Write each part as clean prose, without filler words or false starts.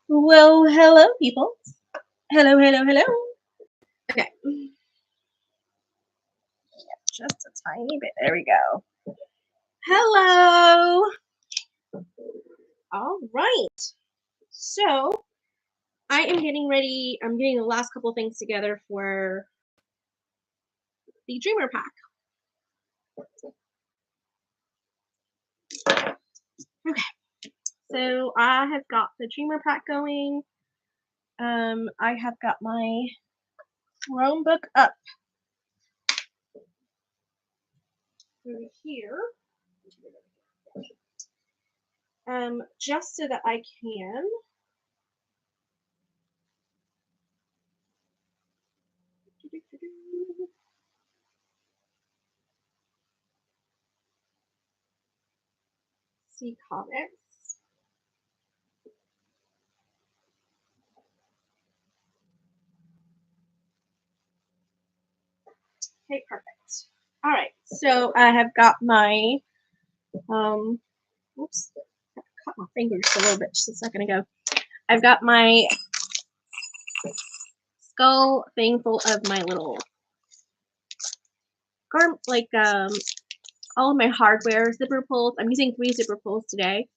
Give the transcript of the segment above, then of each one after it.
Well, hello, people. Hello, hello, hello. Okay, just a tiny bit. There we go. Hello. All right. So I am getting ready. I'm getting the last couple things together for the Dreamer Pack. Okay. So I have got the Dreamer Pack going. I have got my Chrome book up through here. Just so that I can see comments. Okay, perfect. All right, so I have got my, whoops, I cut my fingers a little bit just a second ago. I've got my skull thing full of my little, all of my hardware zipper pulls. I'm using 3 zipper pulls today.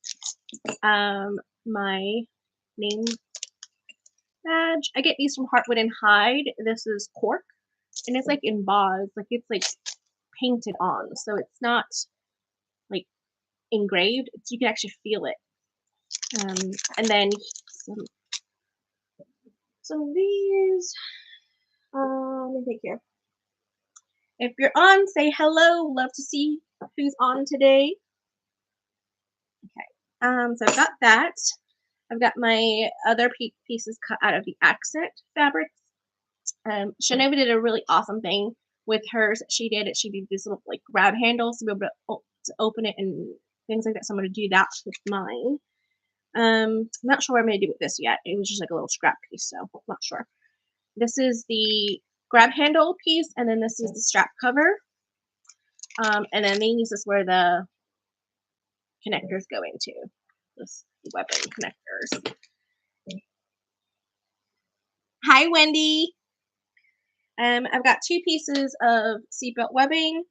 My name badge. I get these from Heartwood and Hide. This is cork, and it's like embossed, like it's like painted on, so it's not like engraved. You can actually feel it. And then some of these. Let me take here. If you're on, say hello. Love to see who's on today. Okay. So I've got that. I've got my other pieces cut out of the accent fabrics. Shanova did a really awesome thing with hers. She did these little like grab handles to be able to open it and things like that. So I'm going to do that with mine. I'm not sure what I'm going to do with this yet. It was just like a little scrap piece, so I'm not sure. This is the grab handle piece, and then this is the strap cover. And then these is where the connectors go into, this weapon connectors. Hi, Wendy. I've got 2 pieces of seatbelt webbing.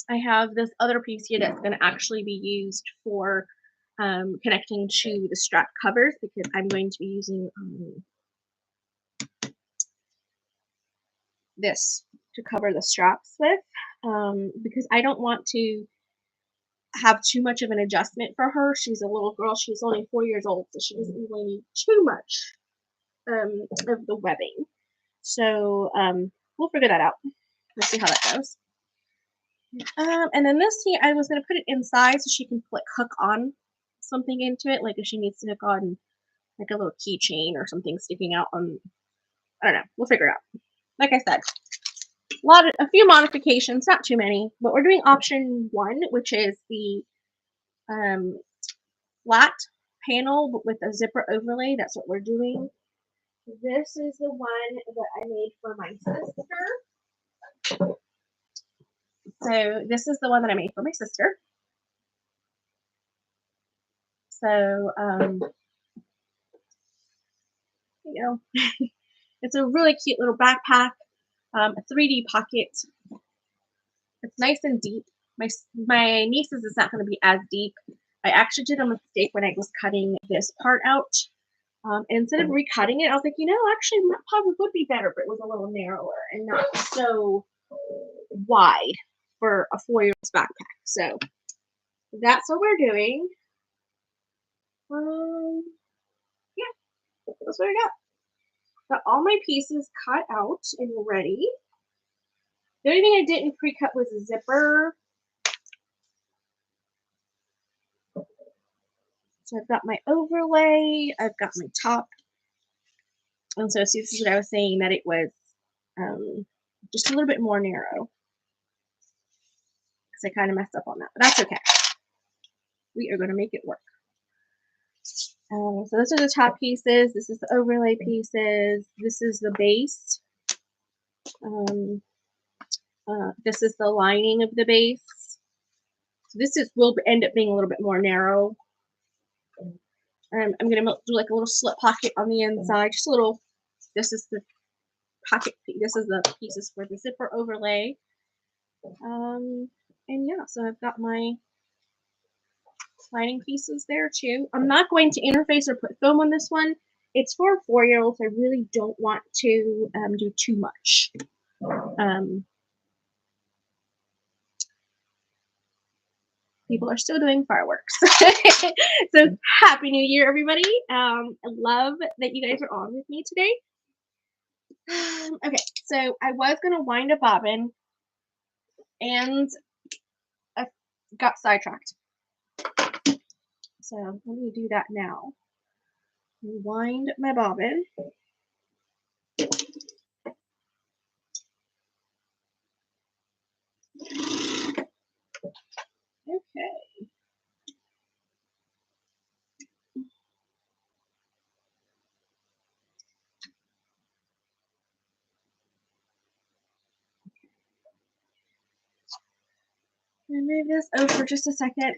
I have this other piece here that's going to actually be used for connecting to the strap covers, because I'm going to be using this to cover the straps with, because I don't want to have too much of an adjustment for her. She's a little girl. She's only 4 years old, so she doesn't really need too much of the webbing. So we'll figure that out. Let's see how that goes. And then this here, I was going to put it inside so she can like hook on something into it, like if she needs to hook on like a little keychain or something sticking out on, I don't know. We'll figure it out. Like I said, a few modifications, not too many, but we're doing option 1, which is the flat panel but with a zipper overlay. That's what we're doing. This is the one that I made for my sister. So this is the one that I made for my sister. So you know, it's a really cute little backpack, a 3D pocket. It's nice and deep. My niece's is not going to be as deep. I actually did a mistake when I was cutting this part out. And instead of recutting it, I was like, actually, that probably would be better if it was a little narrower and not so wide for a 4-year-old's backpack. So that's what we're doing. Yeah, that's what I got. Got all my pieces cut out and ready. The only thing I didn't pre-cut was a zipper. So I've got my overlay, I've got my top. And so see, this is what I was saying, that it was just a little bit more narrow. Because I kind of messed up on that, but that's okay. We are going to make it work. So those are the top pieces. This is the overlay pieces. This is the base. This is the lining of the base. So this will end up being a little bit more narrow. I'm going to do like a little slip pocket on the inside, just a little. This is the pocket. This is the pieces for the zipper overlay. And yeah, so I've got my lining pieces there too. I'm not going to interface or put foam on this one. It's for 4-year-olds. I really don't want to do too much. People are still doing fireworks. So happy New Year, everybody. I love that you guys are on with me today. Okay, so I was going to wind a bobbin and I got sidetracked. So let me do that now. Wind my bobbin. Okay. I'm gonna move this over for just a second.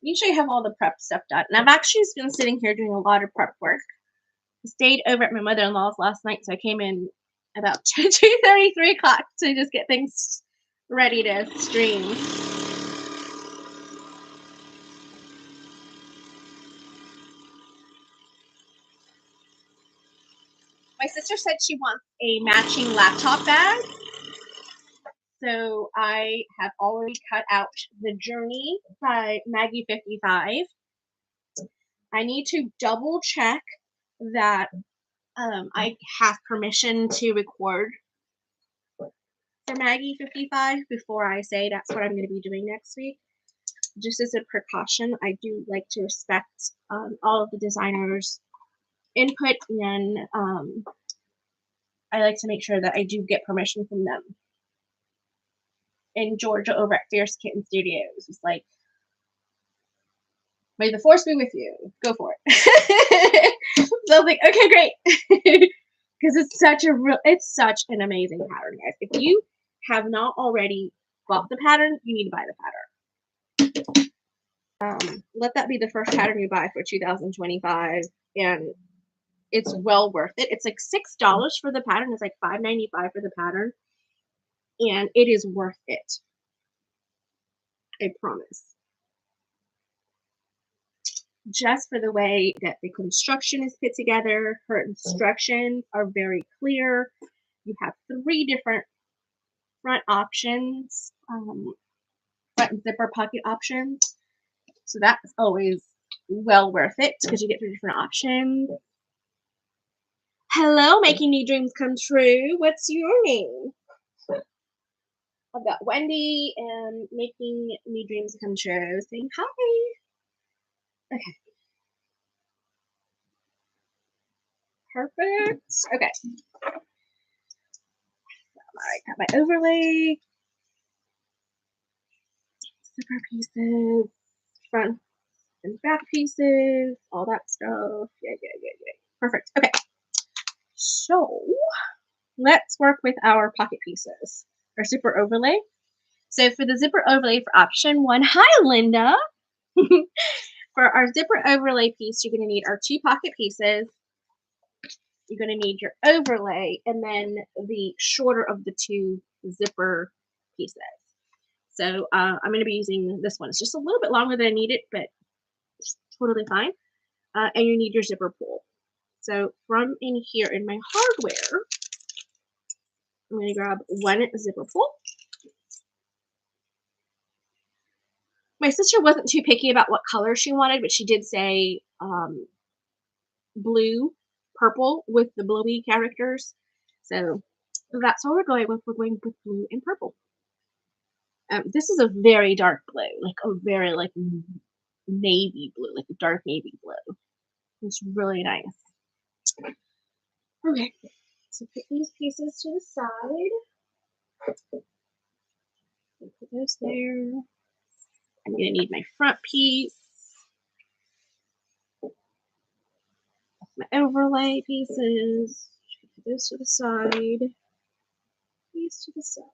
Usually I have all the prep stuff done. And I've actually been sitting here doing a lot of prep work. I stayed over at my mother-in-law's last night, so I came in about 2:30, 3 o'clock to just get things ready to stream. My sister said she wants a matching laptop bag. So I have already cut out the Journey by Maggie 55. I need to double check that I have permission to record for Maggie 55 before I say that's what I'm going to be doing next week. Just as a precaution, I do like to respect all of the designers' input, and I like to make sure that I do get permission from them. And Georgia over at Fierce Kitten Studios was like, may the force be with you. Go for it. So I was like, okay, great. Because it's such an amazing pattern, guys. If you have not already bought the pattern, you need to buy the pattern. Let that be the first pattern you buy for 2025, and it's well worth it. It's like $6 for the pattern. It's like $5.95 for the pattern, and it is worth it. I promise. Just for the way that the construction is put together. Her instructions are very clear. You have 3 different front options, front zipper pocket options. So that's always well worth it because you get 3 different options. Hello, making new dreams come true. What's your name? I've got Wendy and making new dreams come true. Saying hi. Okay. Perfect. Okay. Alright, got my overlay. Zipper pieces. Front and back pieces. All that stuff. Yeah. Perfect. Okay. So let's work with our pocket pieces. Our zipper overlay. So for the zipper overlay for option 1, hi Linda. For our zipper overlay piece, you're going to need our 2 pocket pieces. You're going to need your overlay and then the shorter of the 2 zipper pieces. So I'm going to be using this one. It's just a little bit longer than I need it, but it's totally fine. And you need your zipper pull. So from in here in my hardware, I'm going to grab 1 zipper pull. My sister wasn't too picky about what color she wanted, but she did say blue, purple with the Bluey characters. So that's what we're going with. We're going with blue and purple. This is a very dark blue, like a very like navy blue, like a dark navy blue. It's really nice. Okay, so put these pieces to the side. Put those there. I'm going to need my front piece. My overlay pieces. Put those to the side. These to the side.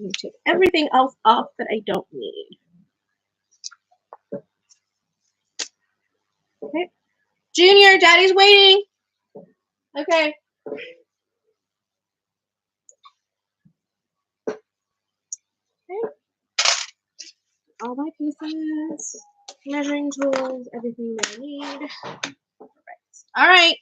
me take everything else off that I don't need. Okay. Junior, Daddy's waiting. Okay. Okay. All my pieces, measuring tools, everything that I need. All right.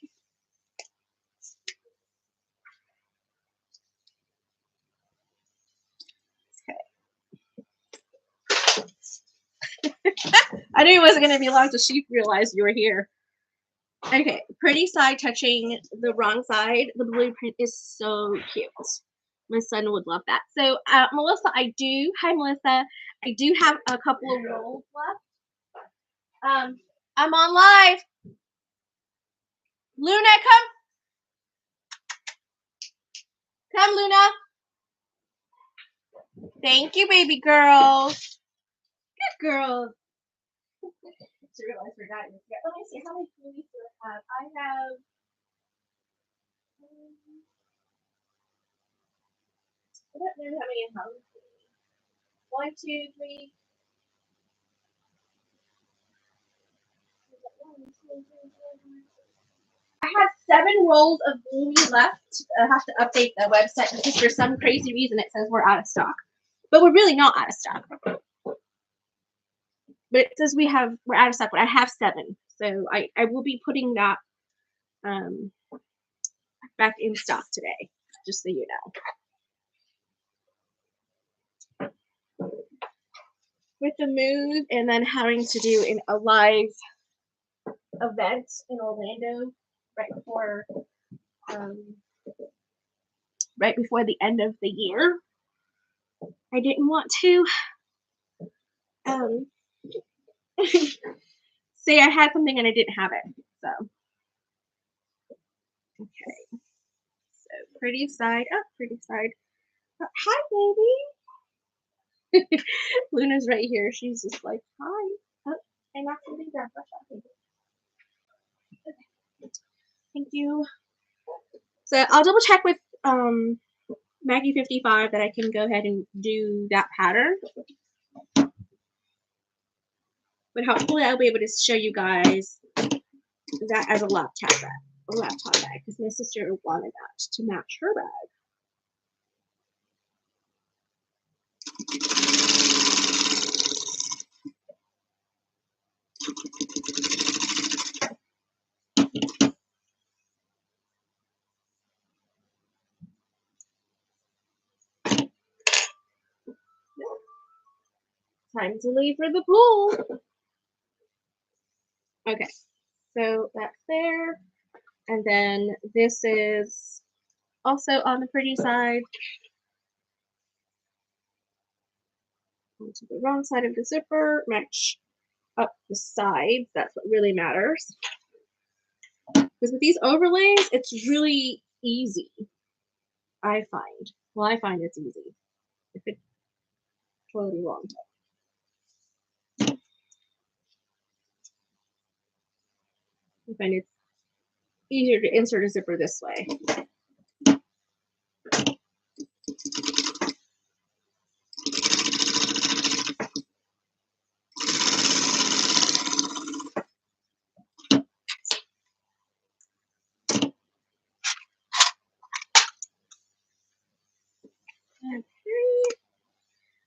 I knew it wasn't going to be long till she realized you were here. Okay, pretty side touching the wrong side. The blueprint is so cute. My son would love that. So, Melissa, hi Melissa, I do have a couple of rolls left. I'm on live. Luna, come Luna. Thank you, baby girls. Good girls. To realize we're not in here. Let me see how many Blueys do I have. I have I don't know how many I have. 1, 2, 3. I have 7 rolls of Bluey left. I have to update the website because for some crazy reason it says we're out of stock. But we're really not out of stock. But it says we're out of stock, but I have 7. So I will be putting that back in stock today, just so you know. With the move and then having to do a live event in Orlando right before the end of the year, I didn't want to say I had something and I didn't have it. So okay, so pretty side up, pretty side. Hi, baby. Luna's right here. She's just like, hi. Oh, I knocked something down. Thank you. So I'll double check with Maggie 55 that I can go ahead and do that pattern. But hopefully I'll be able to show you guys that as a laptop bag, because my sister wanted that to match her bag. Time to leave for the pool. Okay, so that's there. And then this is also on the pretty side. Onto the wrong side of the zipper, match up the sides. That's what really matters. Because with these overlays, it's really easy, I find. Well, I find it's easy. If it's totally wrong. I find it's easier to insert a zipper this way.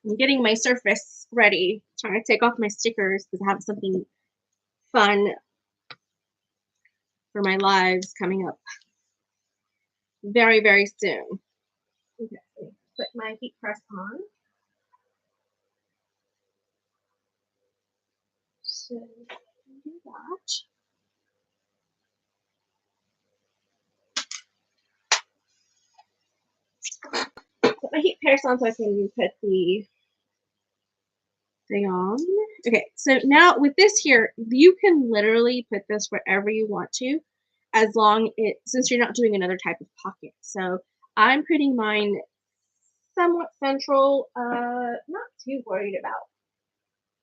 I'm getting my surface ready, trying to take off my stickers because I have something fun for my lives coming up very, very soon. Okay, put my heat press on. So do that. Put my heat press on so I can put the thing on. Okay, so now with this here, you can literally put this wherever you want to, as long since you're not doing another type of pocket. So I'm putting mine somewhat central, not too worried about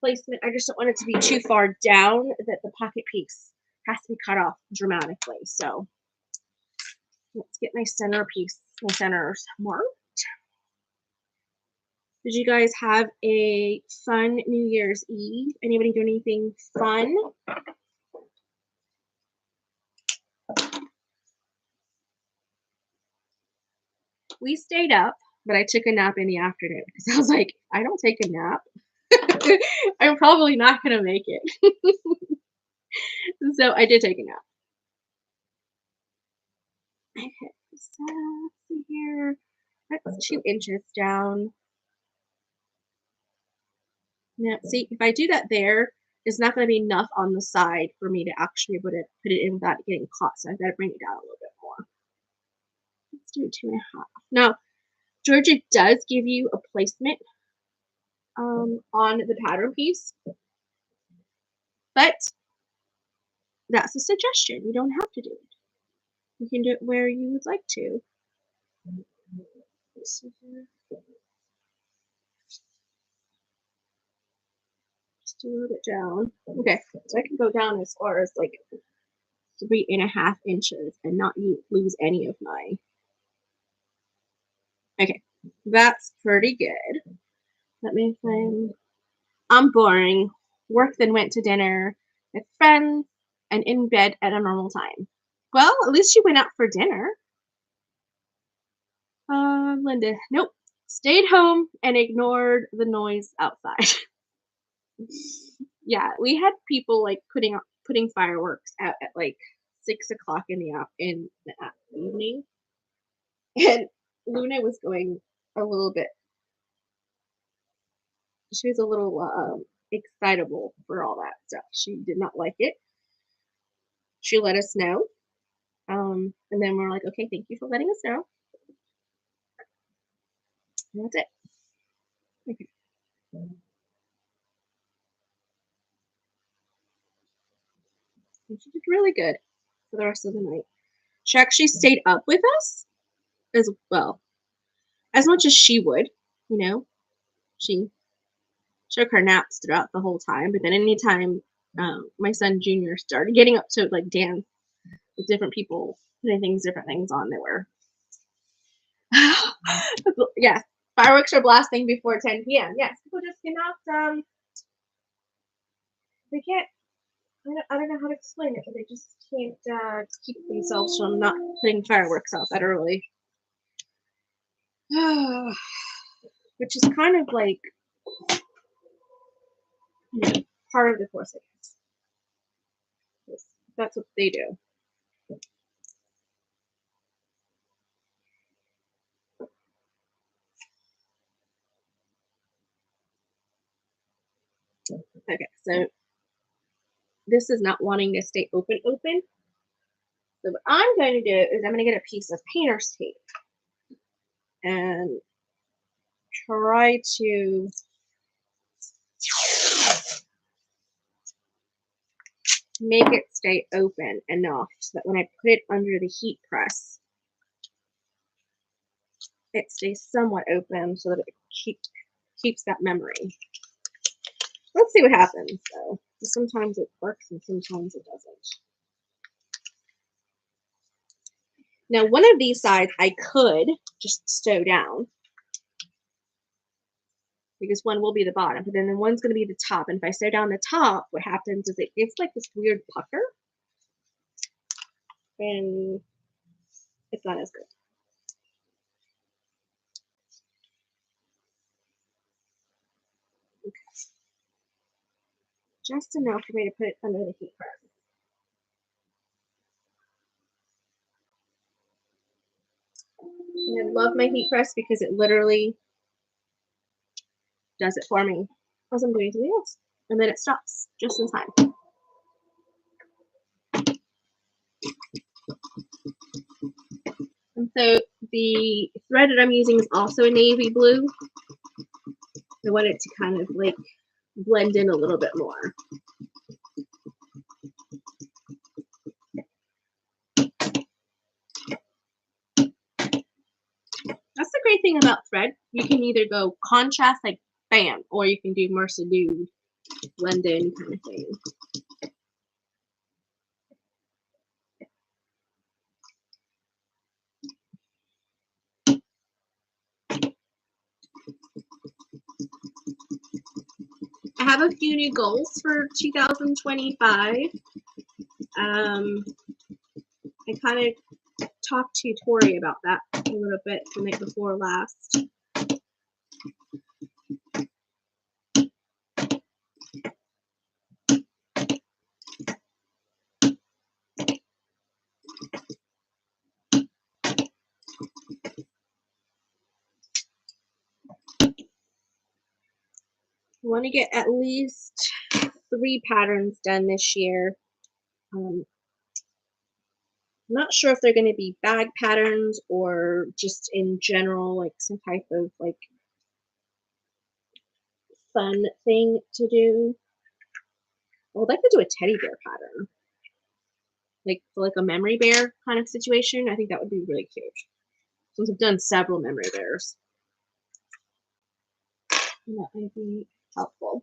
placement. I just don't want it to be too far down that the pocket piece has to be cut off dramatically. So let's get my centers marked. Did you guys have a fun New Year's Eve? Anybody do anything fun? We stayed up, but I took a nap in the afternoon because I was like, I don't take a nap. I'm probably not going to make it. So I did take a nap. Okay, so let's see here. That's 2 inches down. Now, see, if I do that there, it's not going to be enough on the side for me to actually be able to put it in without getting caught. So I've got to bring it down a little bit more. Let's do 2.5. Now, Georgia does give you a placement on the pattern piece, but that's a suggestion. You don't have to do it. You can do it where you would like to. Just a little bit down. Okay, so I can go down as far as like 3.5 inches and not lose any of my. Okay, that's pretty good. Let me find. I'm boring. Worked then went to dinner with friends and in bed at a normal time. Well, at least you went out for dinner. Linda, nope. Stayed home and ignored the noise outside. Yeah, we had people like putting fireworks out at like 6 o'clock in the evening, and Luna was going a little bit. She was a little excitable for all that stuff. She did not like it. She let us know, and then we're like, okay, thank you for letting us know. And that's it. Okay. And she did really good for the rest of the night. She actually stayed up with us as well, as much as she would, you know. She took her naps throughout the whole time, but then anytime my son Junior started getting up to like dance with different people, putting different things on, they were yeah, fireworks are blasting before 10 p.m. Yes, people just cannot they can't. I don't know how to explain it, but they just can't keep themselves from not putting fireworks out that early. Which is kind of like, you know, part of the course, I guess. That's what they do. Okay, so this is not wanting to stay open. So what I'm going to do is I'm going to get a piece of painter's tape and try to make it stay open enough so that when I put it under the heat press, it stays somewhat open so that it keeps that memory. Let's see what happens, though. Sometimes it works and sometimes it doesn't. Now, one of these sides I could just sew down because one will be the bottom, but then the one's going to be the top. And if I sew down the top, what happens is it gets like this weird pucker, and it's not as good. Okay. Just enough for me to put it under the heat press. And I love my heat press because it literally does it for me as I'm doing something else. And then it stops just in time. And so the thread that I'm using is also a navy blue. I want it to kind of like blend in a little bit more. That's the great thing about thread. You can either go contrast, like bam, or you can do more subdued, blend in kind of thing. have a few new goals for 2025. I kind of talked to Tori about that a little bit the night before last. I want to get at least 3 patterns done this year. I'm not sure if they're going to be bag patterns or just in general, like some type of like fun thing to do. I would like to do a teddy bear pattern, like a memory bear kind of situation. I think that would be really cute. Since I've done several memory bears, and that might be helpful.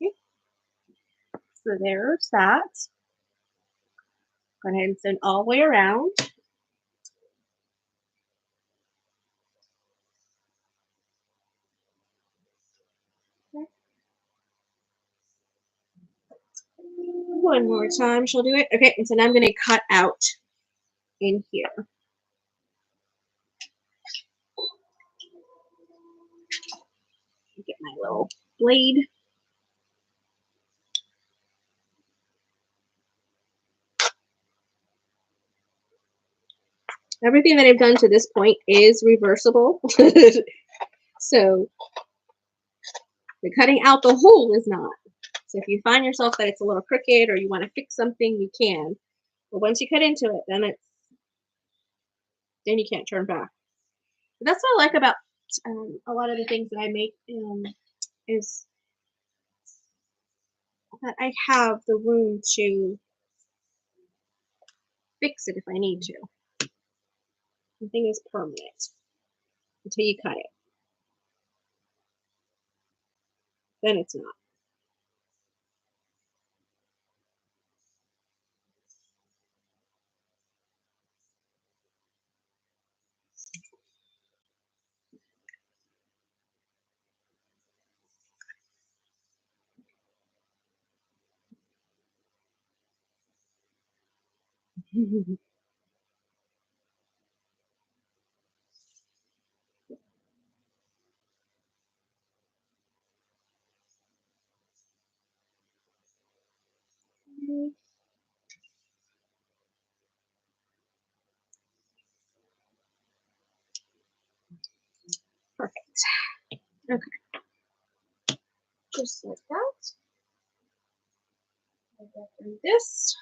Okay. So there's that. Go ahead and send all the way around. One more time, she'll do it. Okay, and so now I'm going to cut out in here. Get my little blade. Everything that I've done to this point is reversible. So the cutting out the hole is not. So if you find yourself that it's a little crooked or you want to fix something, you can. But once you cut into it, then you can't turn back. But that's what I like about a lot of the things that I make is that I have the room to fix it if I need to. The thing is permanent until you cut it. Then it's not. Perfect. Okay. Just like that. I'll go through this.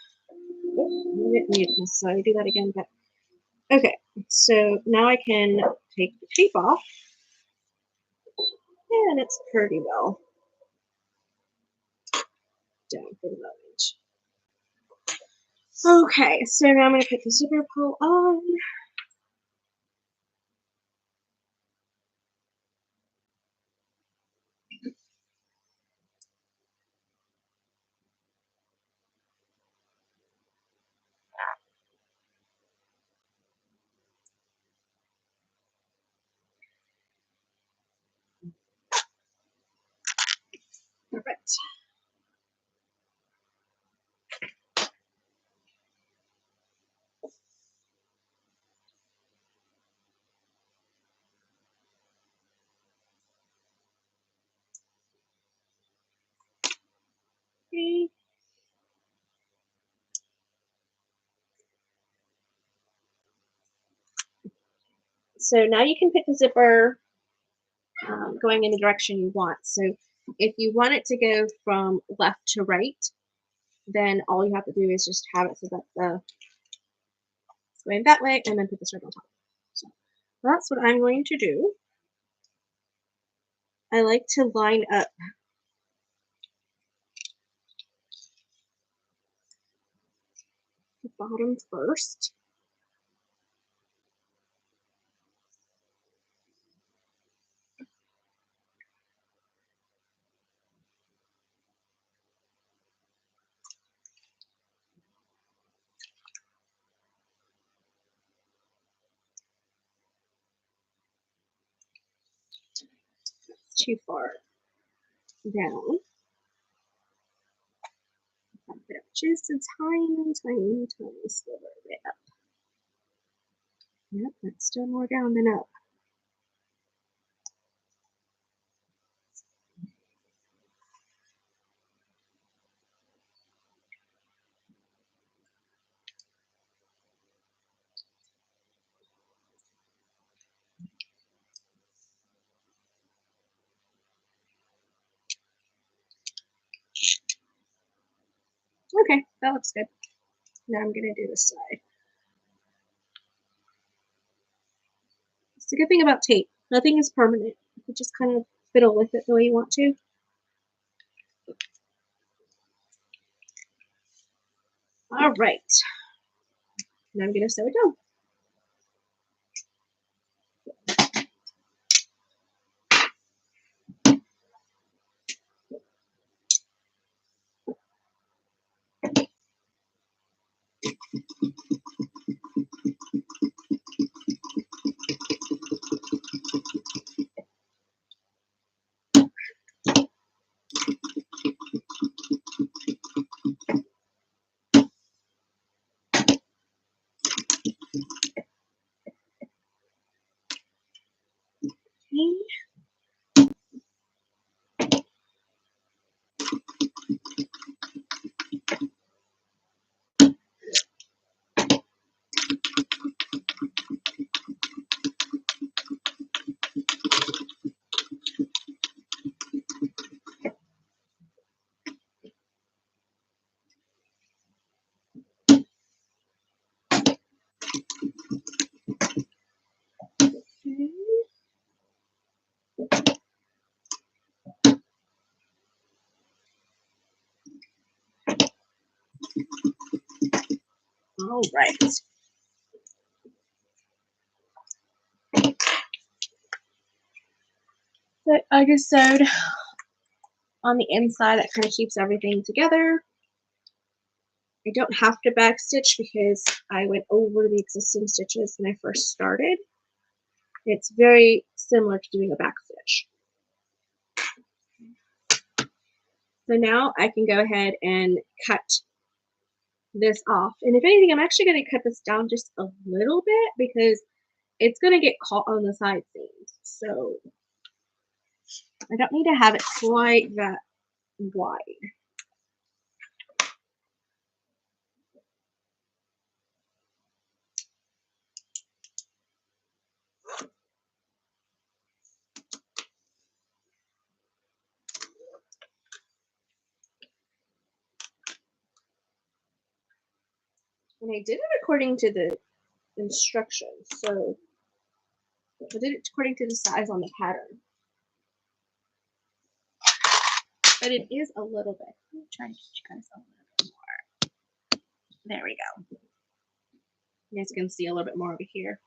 Oh, I didn't need to necessarily do that again, but okay. So now I can take the tape off, and it's pretty well done for the moment. Okay, so now I'm going to put the zipper pull on. Perfect. Okay. So now you can pick the zipper going in the direction you want. So if you want it to go from left to right, then all you have to do is just have it so that it's going that way, and then put the strip on top. So that's what I'm going to do. I like to line up the bottom first. too far down. Put up just a tiny, tiny, tiny sliver of it up. Yep, that's still more down than up. Okay, that looks good. Now I'm going to do this side. It's a good thing about tape. Nothing is permanent. You can just kind of fiddle with it the way you want to. All right. Now I'm going to sew it down. All right. So I just sewed on the inside. That kind of keeps everything together. I don't have to backstitch because I went over the existing stitches when I first started. It's very similar to doing a backstitch. So now I can go ahead and cut this off. And if anything, I'm actually going to cut this down just a little bit because it's going to get caught on the side seams. So I don't need to have it quite that wide. And I did it according to the instructions. So I did it according to the size on the pattern. But it is a little bit. Let me try to get you guys a little bit more. There we go. You guys can see a little bit more over here.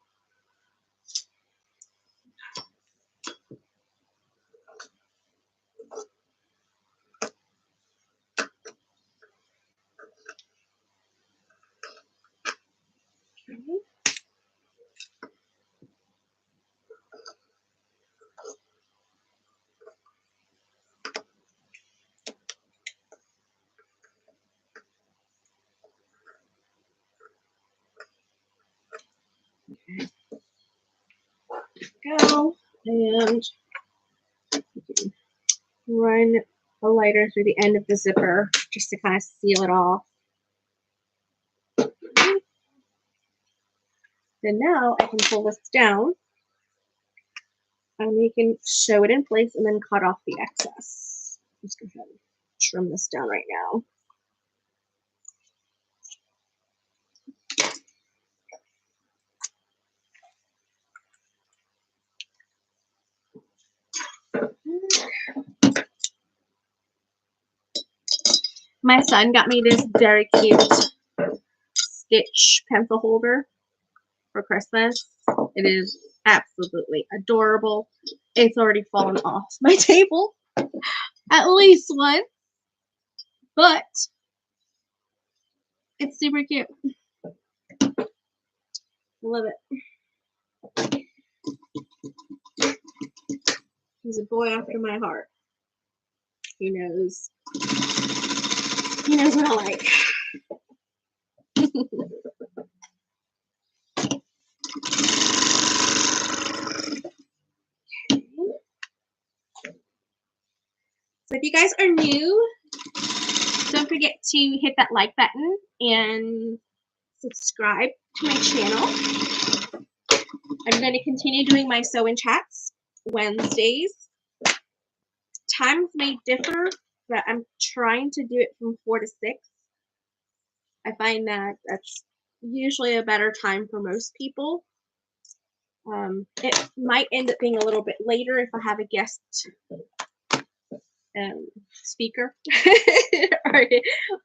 Okay. Go and run a lighter through the end of the zipper just to kind of seal it off. Then now I can pull this down and we can sew it in place and then cut off the excess. Just go ahead and trim this down right now. My son got me this very cute Stitch pencil holder for Christmas. It is absolutely adorable. It's already fallen off my table at least once, but it's super cute. Love it. He's a boy after my heart. He knows. He knows what I like. So if you guys are new, don't forget to hit that like button and subscribe to my channel. I'm going to continue doing my sew-in chats Wednesdays. Times may differ, but I'm trying to do it from 4 to 6. I find that that's usually a better time for most people. It might end up being a little bit later if I have a guest speaker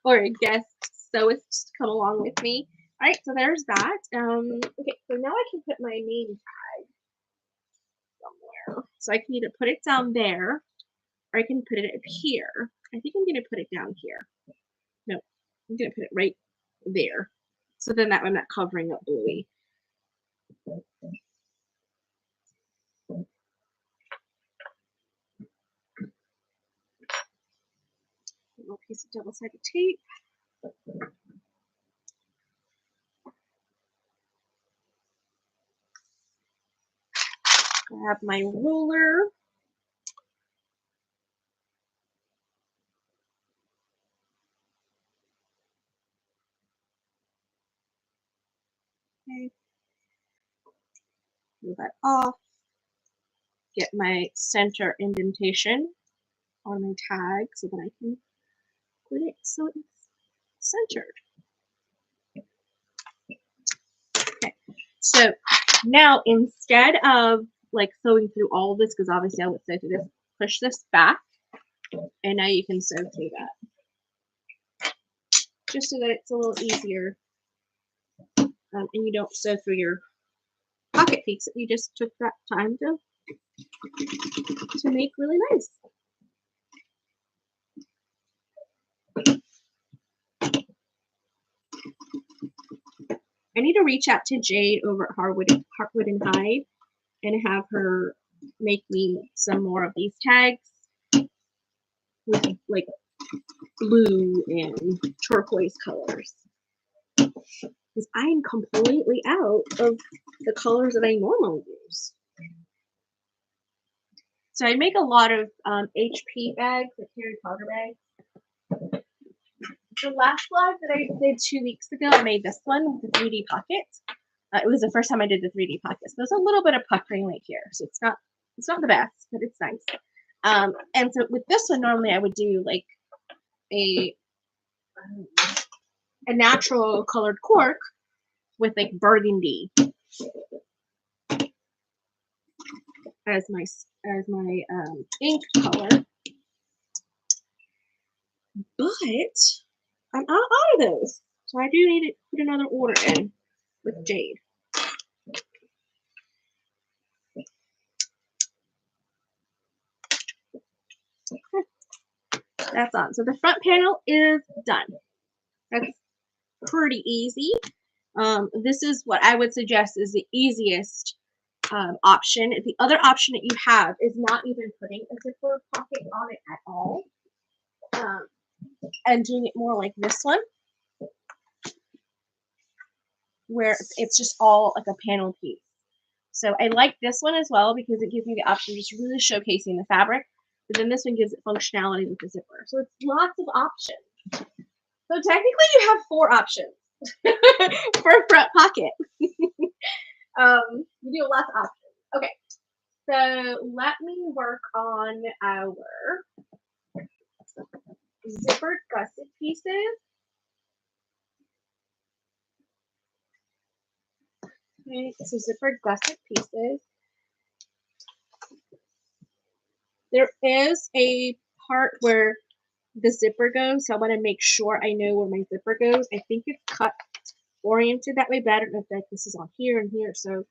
or a guest sewist come along with me. All right, so there's that. Okay, so now I can put my name tag somewhere. So I can either put it down there or I can put it up here. I think I'm going to put it down here. No, I'm going to put it right there. So then that way I'm not covering up Bluey. A little piece of double-sided tape. I have my ruler. Okay. Move that off. Get my center indentation on my tag so that I can put it so it's centered. Okay, so now instead of like sewing through all of this, because obviously I would sew through this, push this back, and now you can sew through that. Just so that it's a little easier, and you don't sew through your pocket piece that you just took that time to make really nice. I need to reach out to Jade over at Harwood and Hyde and have her make me some more of these tags with like blue and turquoise colors. Because I am completely out of the colors that I normally use. So I make a lot of HP bags, like Harry Potter bags. The last vlog that I did 2 weeks ago, I made this one with the 3D pockets. It was the first time I did the 3D pockets. There's a little bit of puckering right here, so it's not the best, but it's nice. And so with this one, normally I would do like a natural colored cork with like burgundy as my ink color, but I'm out of those, so I do need to put another order in with Jade. Okay. That's on. So the front panel is done. That's pretty easy. This is what I would suggest is the easiest option. The other option that you have is not even putting a zipper pocket on it at all, and doing it more like this one, where it's just all like a panel piece. So I like this one as well because it gives me the option of just really showcasing the fabric, but then this one gives it functionality with the zipper. So it's lots of options. So technically you have 4 options for a front pocket. You do lots of options. Okay, so let me work on our zippered gusset pieces. Okay, so zippered gusset pieces. There is a part where the zipper goes, so I want to make sure I know where my zipper goes. I think it's cut oriented that way, but I don't know if that this is on here and here, so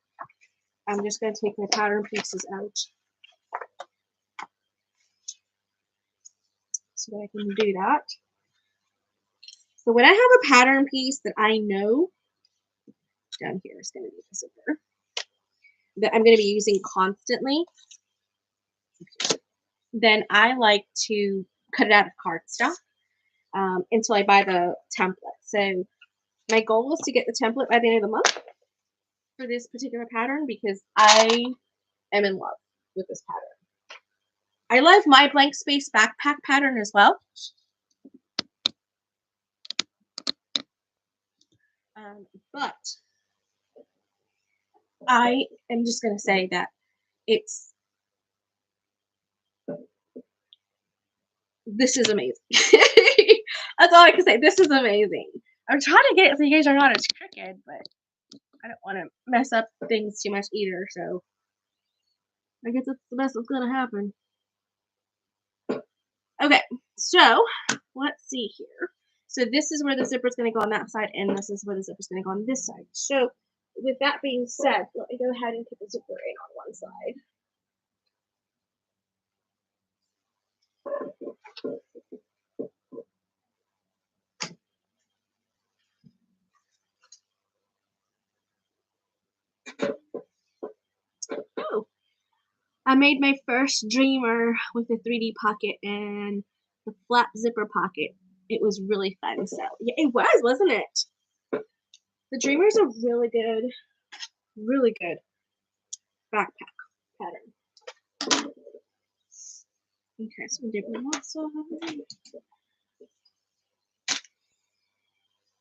I'm just going to take my pattern pieces out so that I can do that. So when I have a pattern piece that I know, down here is going to be the zipper, that I'm going to be using constantly, then I like to cut it out of cardstock until I buy the template. So my goal is to get the template by the end of the month for this particular pattern because I am in love with this pattern. I love my blank space backpack pattern as well. But I am just going to say that this is amazing. That's all I can say. This is amazing. I'm trying to get it so you guys are not as crooked, but I don't want to mess up things too much either, so I guess that's the best that's going to happen. Okay, so let's see here. So this is where the zipper is going to go on that side, and this is where the zipper is going to go on this side. So with that being said, let me go ahead and put the zipper in on one side. Oh, I made my first dreamer with a 3D pocket and the flap zipper pocket. It was really fun. So yeah, it was, wasn't it? The dreamers are really good backpack pattern. Okay, so we did one side.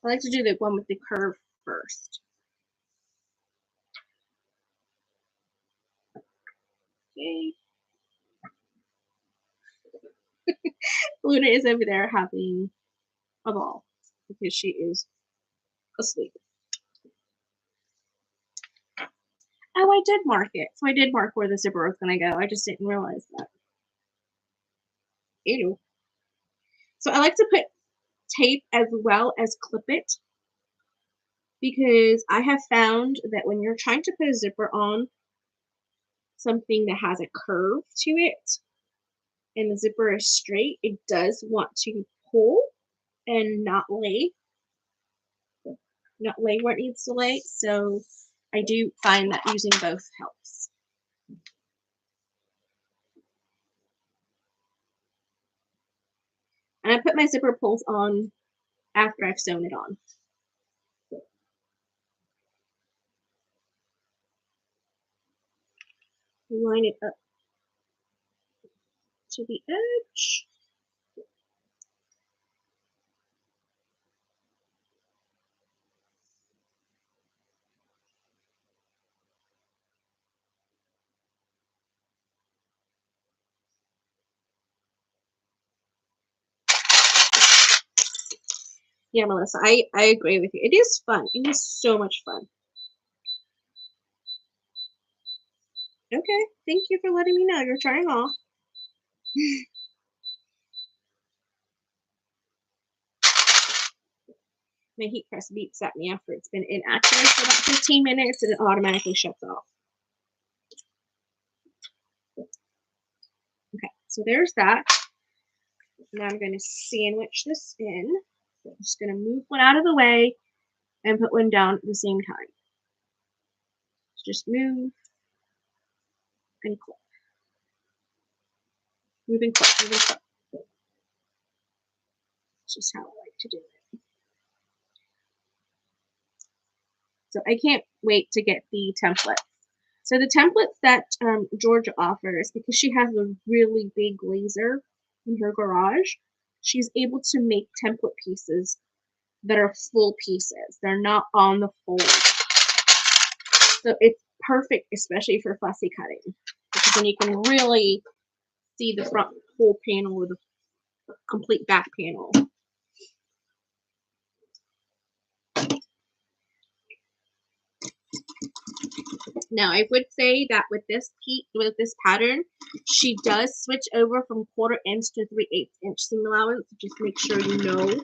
I like to do the one with the curve first. Okay. Luna is over there having a ball because she is asleep. Oh, I did mark it. So I did mark where the zipper was going to go. I just didn't realize that. Ew. So I like to put tape as well as clip it because I have found that when you're trying to put a zipper on something that has a curve to it and the zipper is straight, it does want to pull and not lay where it needs to lay. So I do find that using both helps. And I put my zipper pulls on after I've sewn it on. Line it up to the edge. Yeah, Melissa, I agree with you. It is fun. It is so much fun. Okay, thank you for letting me know you're trying off. My heat press beeps at me after it's been inactive for about 15 minutes and it automatically shuts off. Okay, so there's that. Now I'm going to sandwich this in. So I'm just going to move one out of the way and put one down at the same time. Just move and clip. Move and clip, move and clip. That's just how I like to do it. So I can't wait to get the template. So the templates that Georgia offers, because she has a really big laser in her garage, she's able to make template pieces that are full pieces. They're not on the fold. So it's perfect, especially for fussy cutting, because then you can really see the front whole panel or the complete back panel. Now, I would say that with this pattern, she does switch over from 1/4 inch to 3/8 inch seam allowance. Just make sure you know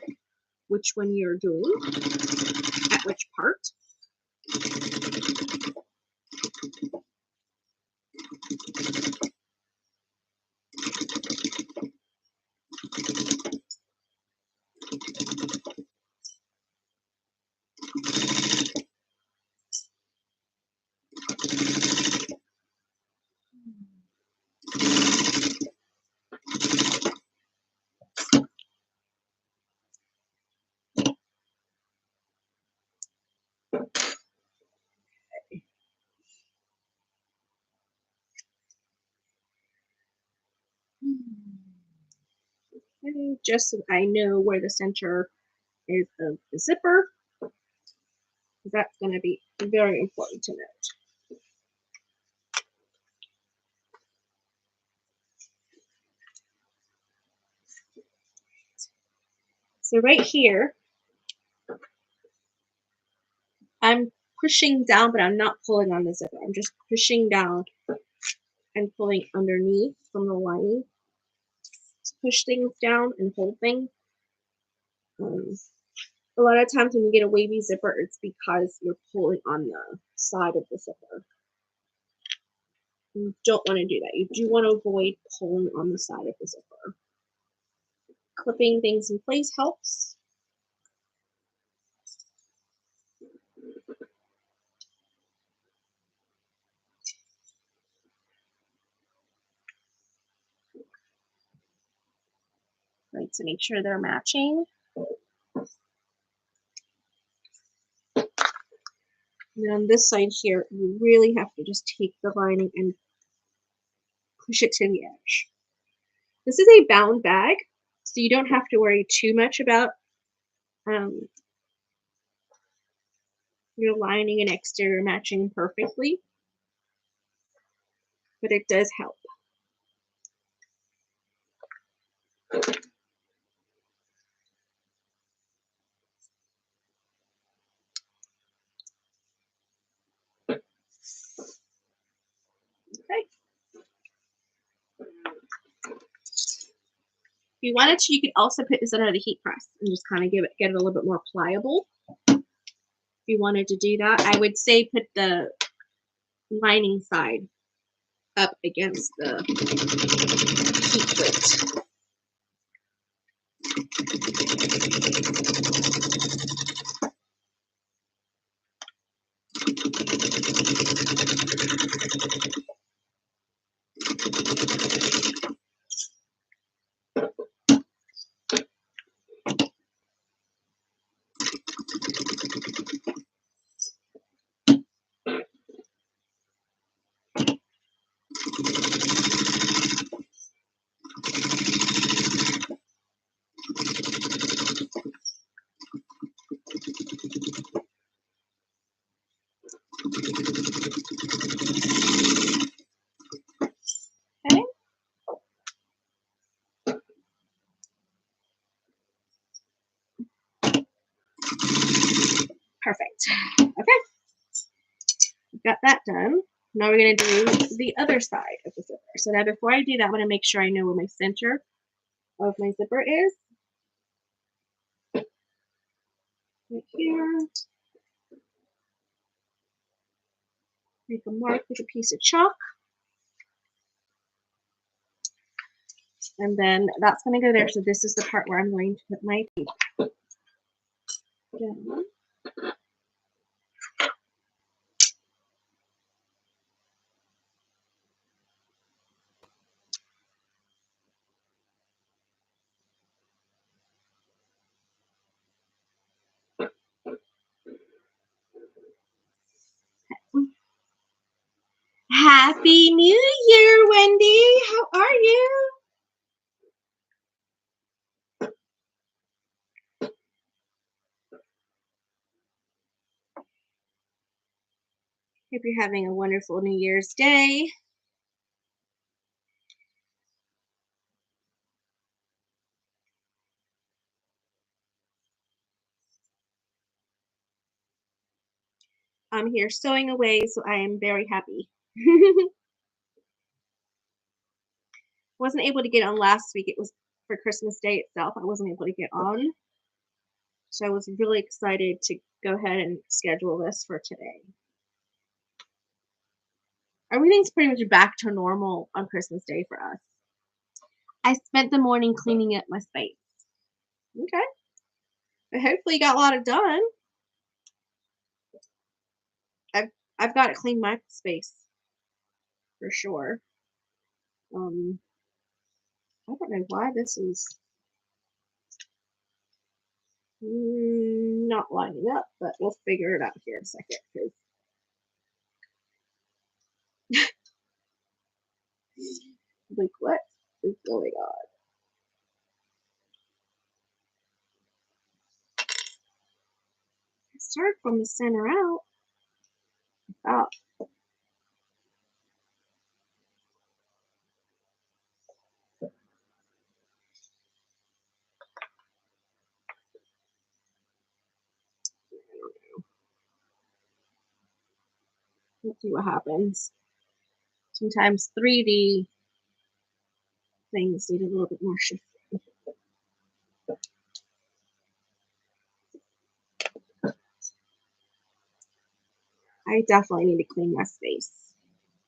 which one you're doing at which part. Okay, just so I know where the center is of the zipper. That's going to be very important to note. So right here, I'm pushing down, but I'm not pulling on the zipper. I'm just pushing down and pulling underneath from the lining to push things down and hold things. A lot of times when you get a wavy zipper, it's because you're pulling on the side of the zipper. You don't want to do that. You do want to avoid pulling on the side of the zipper. Clipping things in place helps. Right, to make sure they're matching. And then on this side here, you really have to just take the lining and push it to the edge. This is a bound bag, so you don't have to worry too much about your lining and exterior matching perfectly, but it does help. Okay. If you wanted to, you could also put this under the heat press and just kind of get it a little bit more pliable. If you wanted to do that, I would say put the lining side up against the heat plate. Okay. Perfect. Okay. We've got that done. Now we're going to do the other side of the zipper. So now before I do that, I want to make sure I know where my center of my zipper is. Right here. Make a mark with a piece of chalk. And then that's going to go there. So this is the part where I'm going to put my tape down. Happy New Year, Wendy. How are you? Hope you're having a wonderful New Year's Day. I'm here sewing away, so I am very happy. Wasn't able to get on last week. It was for Christmas Day itself. I wasn't able to get on. So I was really excited to go ahead and schedule this for today. Everything's pretty much back to normal on Christmas Day for us. I spent the morning cleaning up my space. Okay. But hopefully you got a lot of done. I've got to clean my space for sure. I don't know why this is not lining up, but we'll figure it out here in a second. Like, what is going on? start from the center out. Oh. Let's see what happens. Sometimes 3D things need a little bit more shifting. I definitely need to clean my space.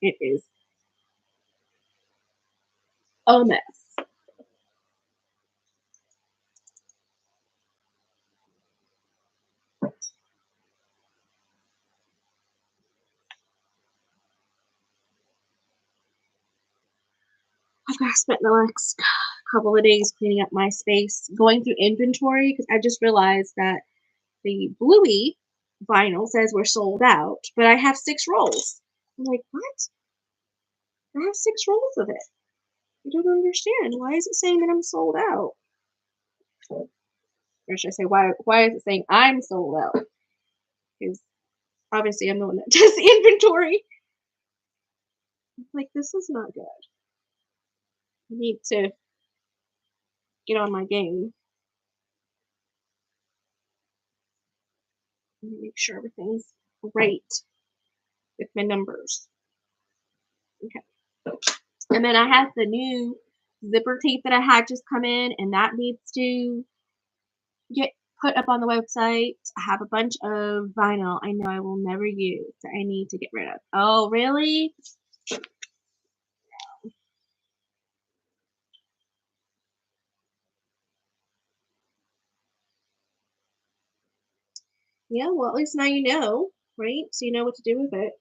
It is a mess. I've got to spend the next couple of days cleaning up my space, going through inventory, because I just realized that the Bluey vinyl says we're sold out, but I have 6 rolls. I'm like, what? I have 6 rolls of it. I don't understand. Why is it saying that I'm sold out? Or should I say, why is it saying I'm sold out? Because obviously I'm the one that does the inventory. Like, this is not good. I need to get on my game. Make sure everything's right with my numbers. Okay. And then I have the new zipper tape that I had just come in, and that needs to get put up on the website. I have a bunch of vinyl I know I will never use that I need to get rid of. Oh, really? Yeah, well, at least now you know, right? So you know what to do with it.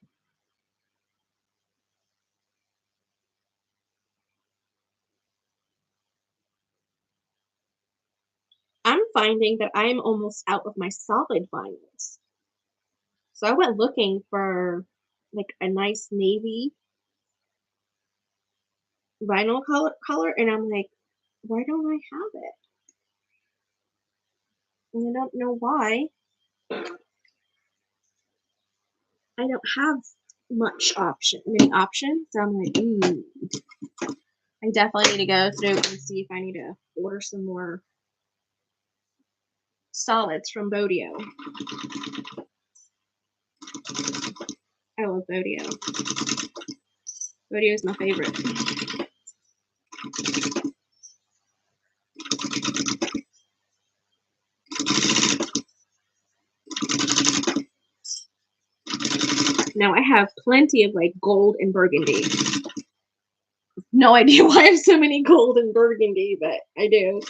I'm finding that I'm almost out of my solid vinyls. So I went looking for like a nice navy vinyl color, and I'm like, why don't I have it? And I don't know why. I don't have many options. So I'm like, I definitely need to go through and see if I need to order some more solids from Bodio. I love Bodio. Bodio is my favorite. Now I have plenty of like gold and burgundy. No idea why I have so many gold and burgundy, but I do.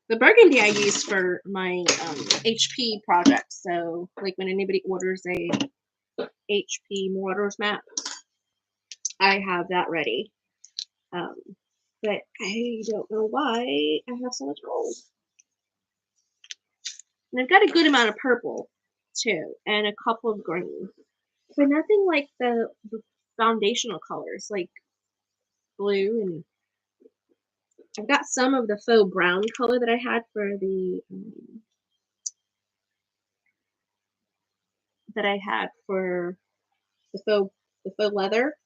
The burgundy I use for my HP projects. So like when anybody orders a HP mortars map, I have that ready. But I don't know why I have so much gold. And I've got a good amount of purple too, and a couple of green, but nothing like the foundational colors like blue, and I've got some of the faux brown color that I had for the faux leather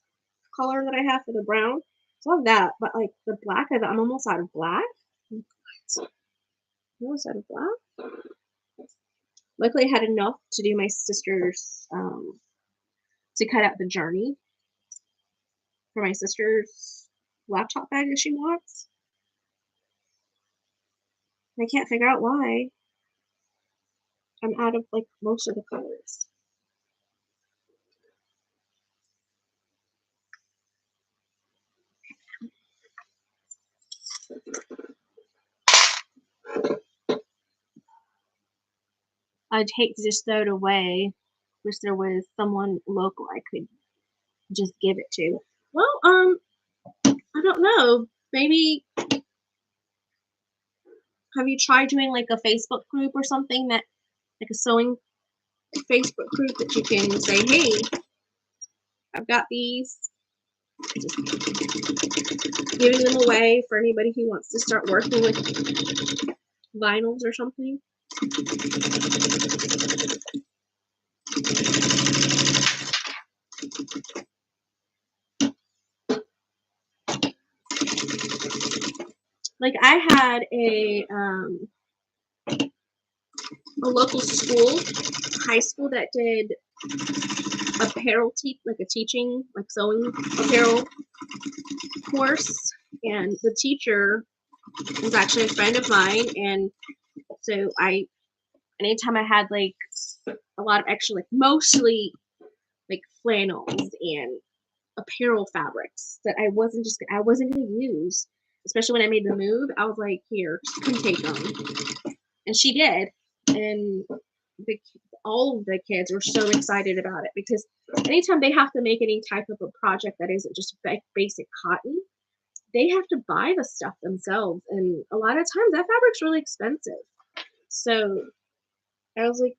color that I have for the brown. So I have that, but like the black, I'm almost out of black. What? I'm almost out of black. Luckily, I had enough to do my sister's to cut out the journey for my sister's laptop bag that she wants. I can't figure out why I'm out of like most of the colors. I'd hate to just throw it away. Wish there was someone local I could just give it to. Well, I don't know. Maybe have you tried doing like a Facebook group or something, that like a sewing Facebook group that you can say, hey, I've got these, just giving them away for anybody who wants to start working with vinyls or something. Like I had a local school, high school that did apparel like a teaching, like sewing apparel course, and the teacher was actually a friend of mine, and so anytime I had like a lot of extra, like mostly like flannels and apparel fabrics that I wasn't gonna use, especially when I made the move, I was like, here, come take them, and she did, and all of the kids were so excited about it because anytime they have to make any type of a project that isn't just basic cotton, they have to buy the stuff themselves, and a lot of times that fabric's really expensive. So I was like,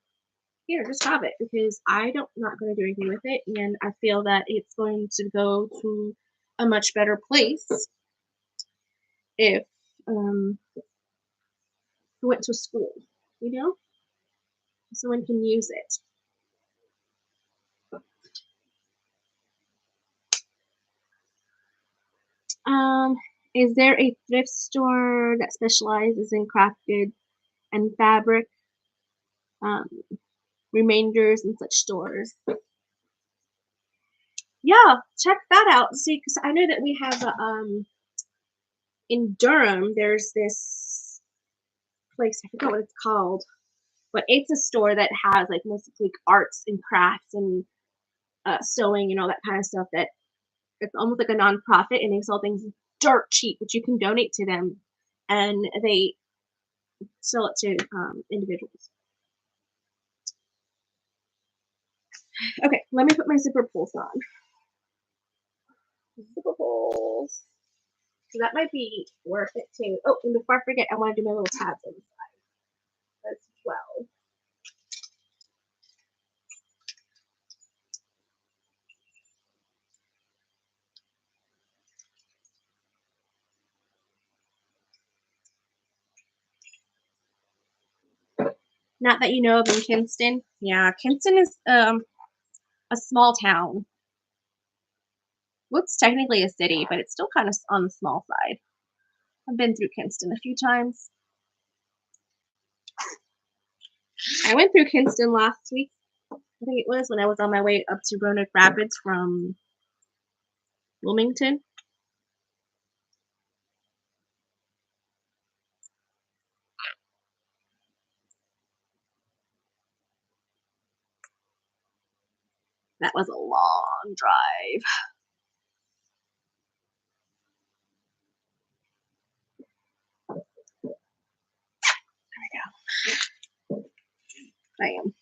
here, just have it because not going to do anything with it, and I feel that it's going to go to a much better place if we went to school, someone can use it. Is there a thrift store that specializes in crafted and fabric remainders and such stores? Yeah, check that out. See, because I know that we have in Durham, there's this place, I forgot what it's called, but it's a store that has like mostly like arts and crafts and sewing and all that kind of stuff. That it's almost like a nonprofit, and they sell things dirt cheap, which you can donate to them, and they sell it to individuals. Okay, let me put my zipper pulls on. Zipper pulls. So that might be worth it too. Oh, and before I forget, I want to do my little tabs inside as well. Not that you know of in Kinston. Yeah, Kinston is a small town. Well, it's technically a city, but it's still kind of on the small side. I've been through Kinston a few times. I went through Kinston last week. I think it was when I was on my way up to Roanoke Rapids from Wilmington. That was a long drive. There we go. I am.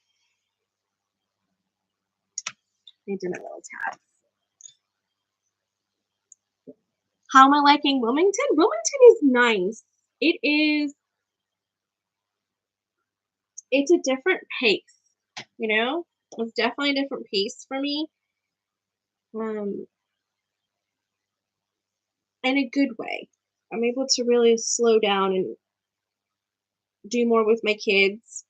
They did a little tab. How am I liking Wilmington? Wilmington is nice. It's a different pace, It's definitely a different pace for me. In a good way. I'm able to really slow down and do more with my kids.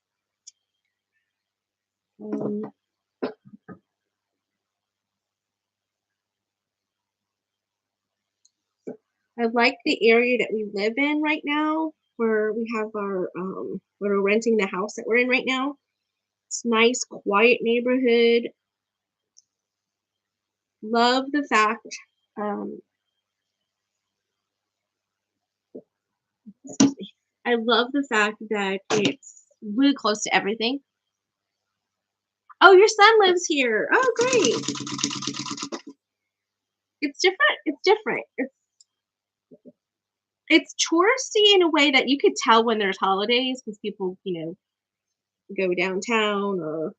I like the area that we live in right now, where we have where we're renting the house that we're in right now. It's nice, quiet neighborhood. Love the fact, I love the fact that it's really close to everything. Oh, your son lives here. Oh, great. It's different. It's different. It's touristy in a way that you could tell when there's holidays because people, go downtown or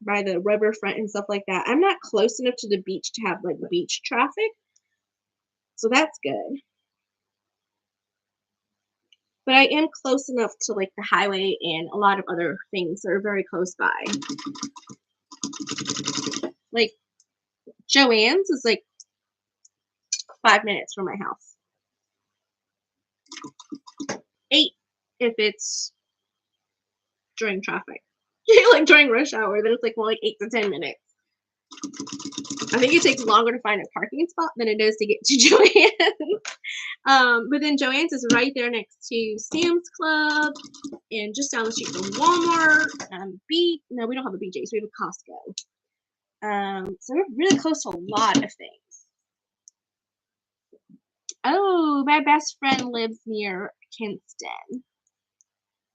by the riverfront and stuff like that. I'm not close enough to the beach to have like beach traffic, so that's good. But I am close enough to like the highway and a lot of other things that are very close by. Like Joann's is like 5 minutes from my house. 8. if it's during traffic. Like during rush hour, then it's like more like 8 to 10 minutes. I think it takes longer to find a parking spot than it does to get to Joann's. But then Joann's is right there next to Sam's Club and just down the street from Walmart. No, we don't have a BJ's, we have a Costco. So we're really close to a lot of things. Oh, my best friend lives near Kinston.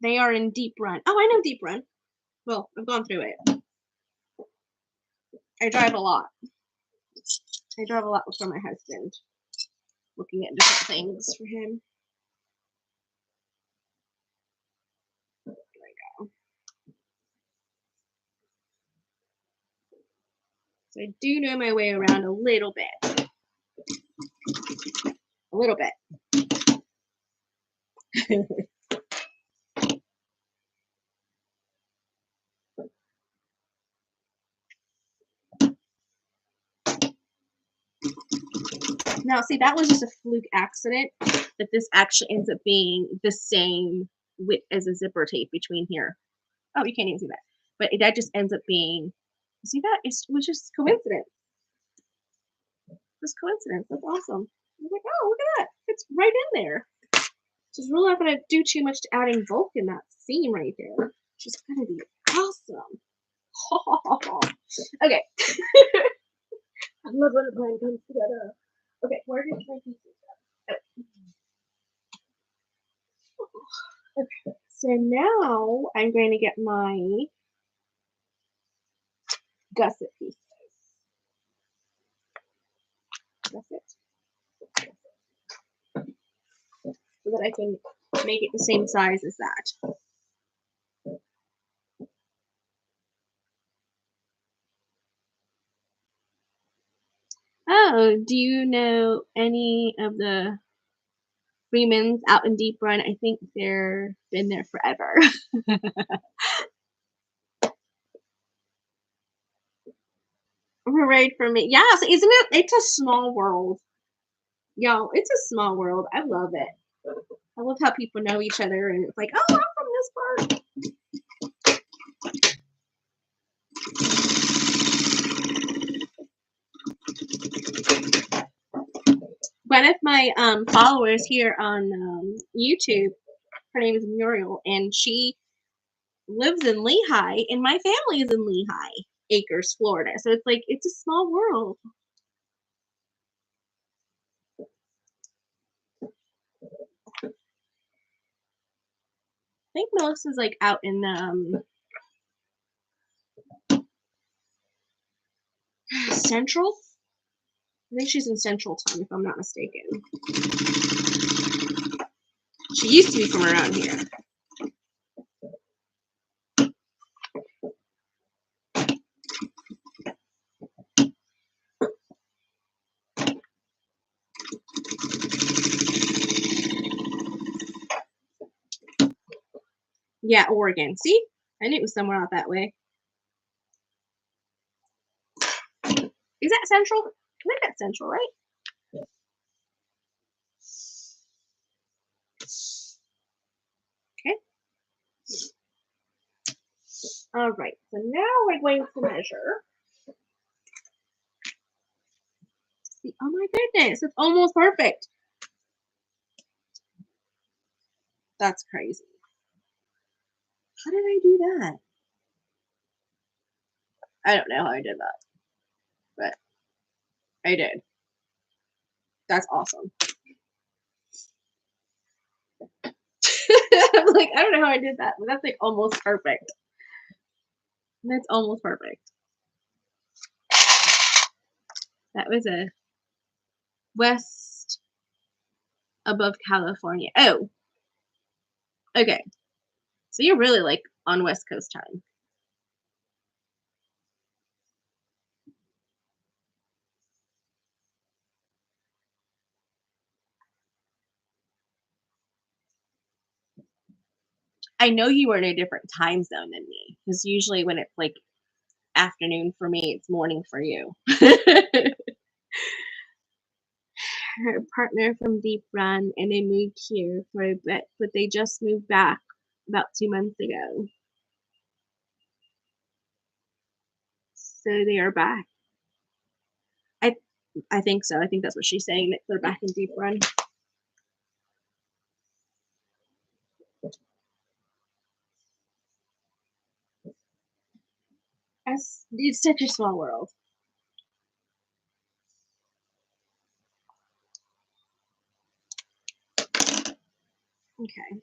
They are in Deep Run. Oh, I know Deep Run. Well, I've gone through it. I drive a lot. I drive a lot for my husband, looking at different things for him. There we go. So I do know my way around a little bit. A little bit. Now, see, that was just a fluke accident, that this actually ends up being the same width as a zipper tape between here. Oh, you can't even see that. But that just ends up being, see that? It was just coincidence. Just coincidence. That's awesome. I was like, oh, look at that. It's right in there. She's really not going to do too much to adding bulk in that seam right there. She's going to be awesome. Okay. I love when a plan comes together. Okay, where did my pieces go? Oh. Okay, so now I'm going to get my gusset pieces. Gusset. So that I can make it the same size as that. Oh, do you know any of the Freemans out in Deep Run? I think they're been there forever. Right for me. Yes, isn't it? It's a small world. Y'all, it's a small world. I love it. I love how people know each other and it's like, oh, I'm from this part. One of my followers here on YouTube, her name is Muriel, and she lives in Lehigh, and my family is in Lehigh Acres, Florida. So it's like, it's a small world. I think Melissa's like out in Central. I think she's in Central Time, if I'm not mistaken. She used to be from around here. Yeah, Oregon. See? I knew it was somewhere out that way. Is that Central? I think that's Central, right? Okay. All right. So now we're going to measure. See, oh my goodness, it's almost perfect. That's crazy. How did I do that? I don't know how I did that, but I did. That's awesome. I'm like, I don't know how I did that, but that's like almost perfect. That's almost perfect. That was a west above California. Oh, okay. So you're really like on West Coast time. I know you were in a different time zone than me, because usually when it's like afternoon for me, it's morning for you. her partner from Deep Run, and they moved here for a bit, but they just moved back about 2 months ago. So they are back. I think so. I think that's what she's saying, that they're back in Deep Run. It's such a small world. Okay.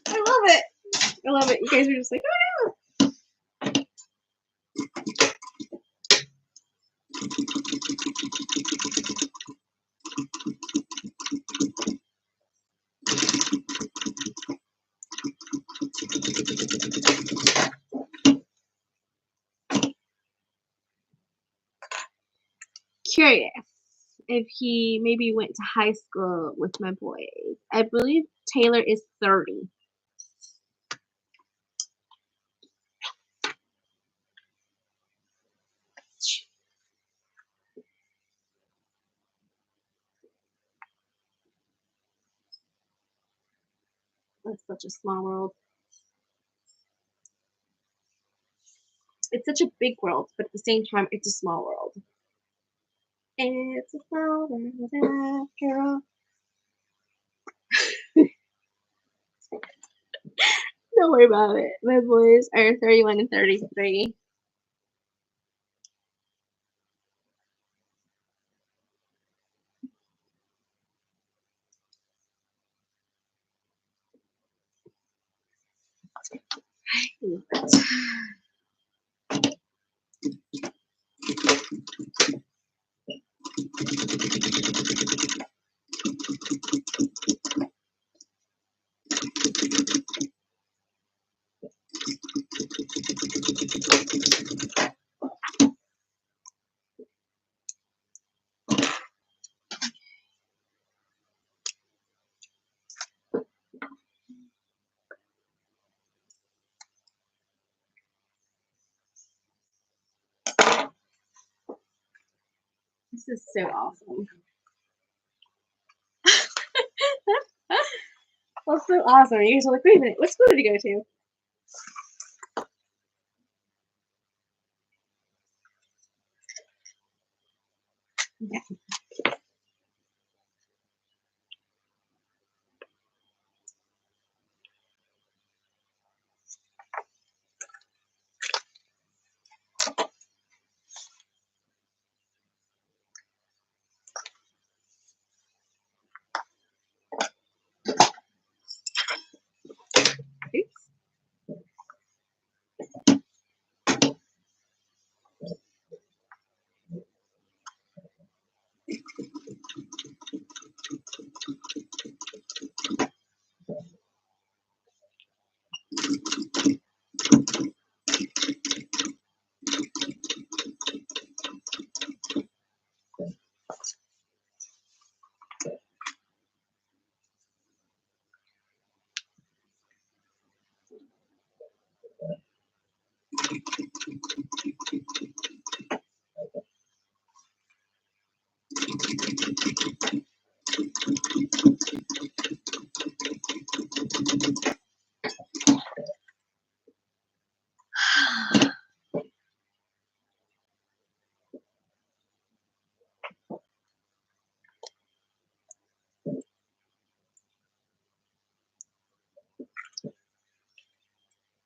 I love it. I love it. You guys are just like, oh no. Curious if he maybe went to high school with my boys. I believe Taylor is 30. That's such a small world. It's such a big world, but at the same time, it's a small world. It's a small world after all. Don't worry about it. My boys are 31 and 33. I love it. This is so awesome. That's so awesome. You guys are like, wait a minute, what school did you go to? Yeah. Oops.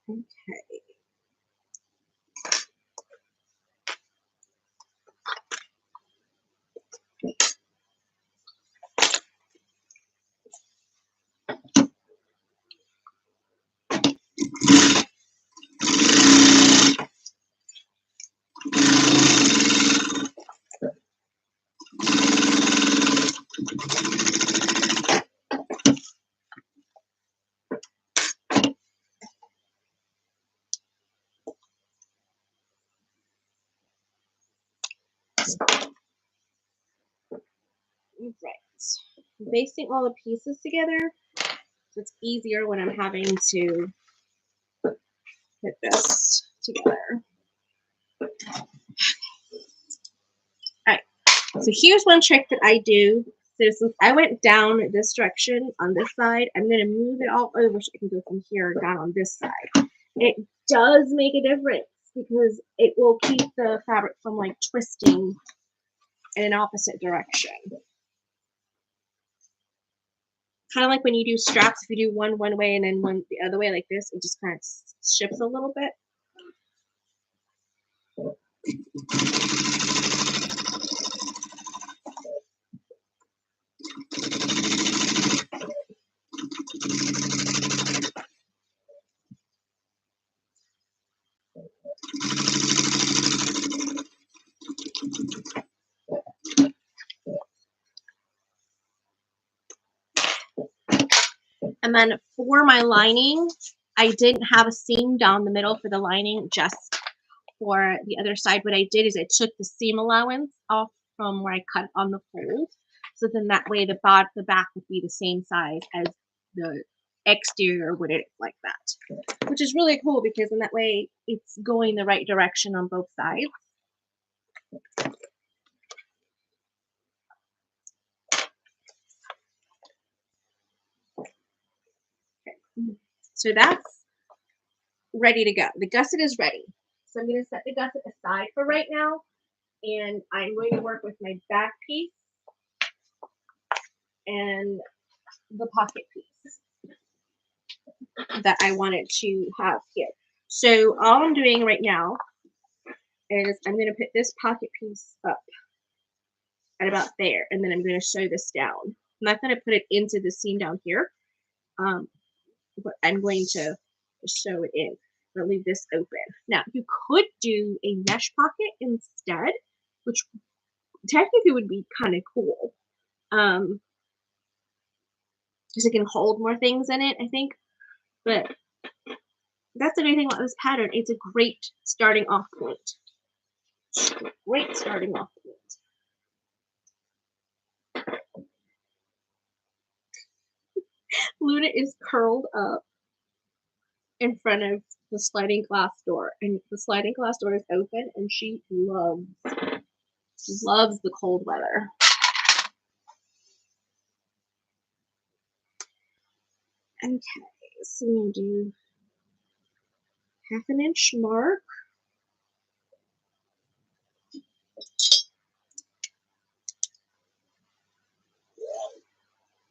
Okay. basting all the pieces together, so it's easier when I'm having to put this together. Alright, so here's one trick that I do. So since I went down this direction on this side, I'm going to move it all over so I can go from here down on this side. It does make a difference because it will keep the fabric from like twisting in an opposite direction. Kind of like when you do straps, if you do one way and then one the other way like this, it just kind of shifts a little bit. And then for my lining, I didn't have a seam down the middle for the lining, just for the other side. What I did is I took the seam allowance off from where I cut on the fold. So then that way the back would be the same size as the exterior would it like that. Which is really cool because in that way it's going the right direction on both sides. So that's ready to go. The gusset is ready. So I'm going to set the gusset aside for right now. And I'm going to work with my back piece and the pocket piece that I wanted to have here. So all I'm doing right now is I'm going to put this pocket piece up at about there, and then I'm going to sew this down. I'm not going to put it into the seam down here, but I'm going to sew it in. I'm going to leave this open. Now, you could do a mesh pocket instead, which technically would be kind of cool. Because it can hold more things in it, I think. But that's the great thing about this pattern. It's a great starting off point. Great starting off point. Luna is curled up in front of the sliding glass door, and the sliding glass door is open, and she loves the cold weather. Okay, so we'll do 1/2 inch mark.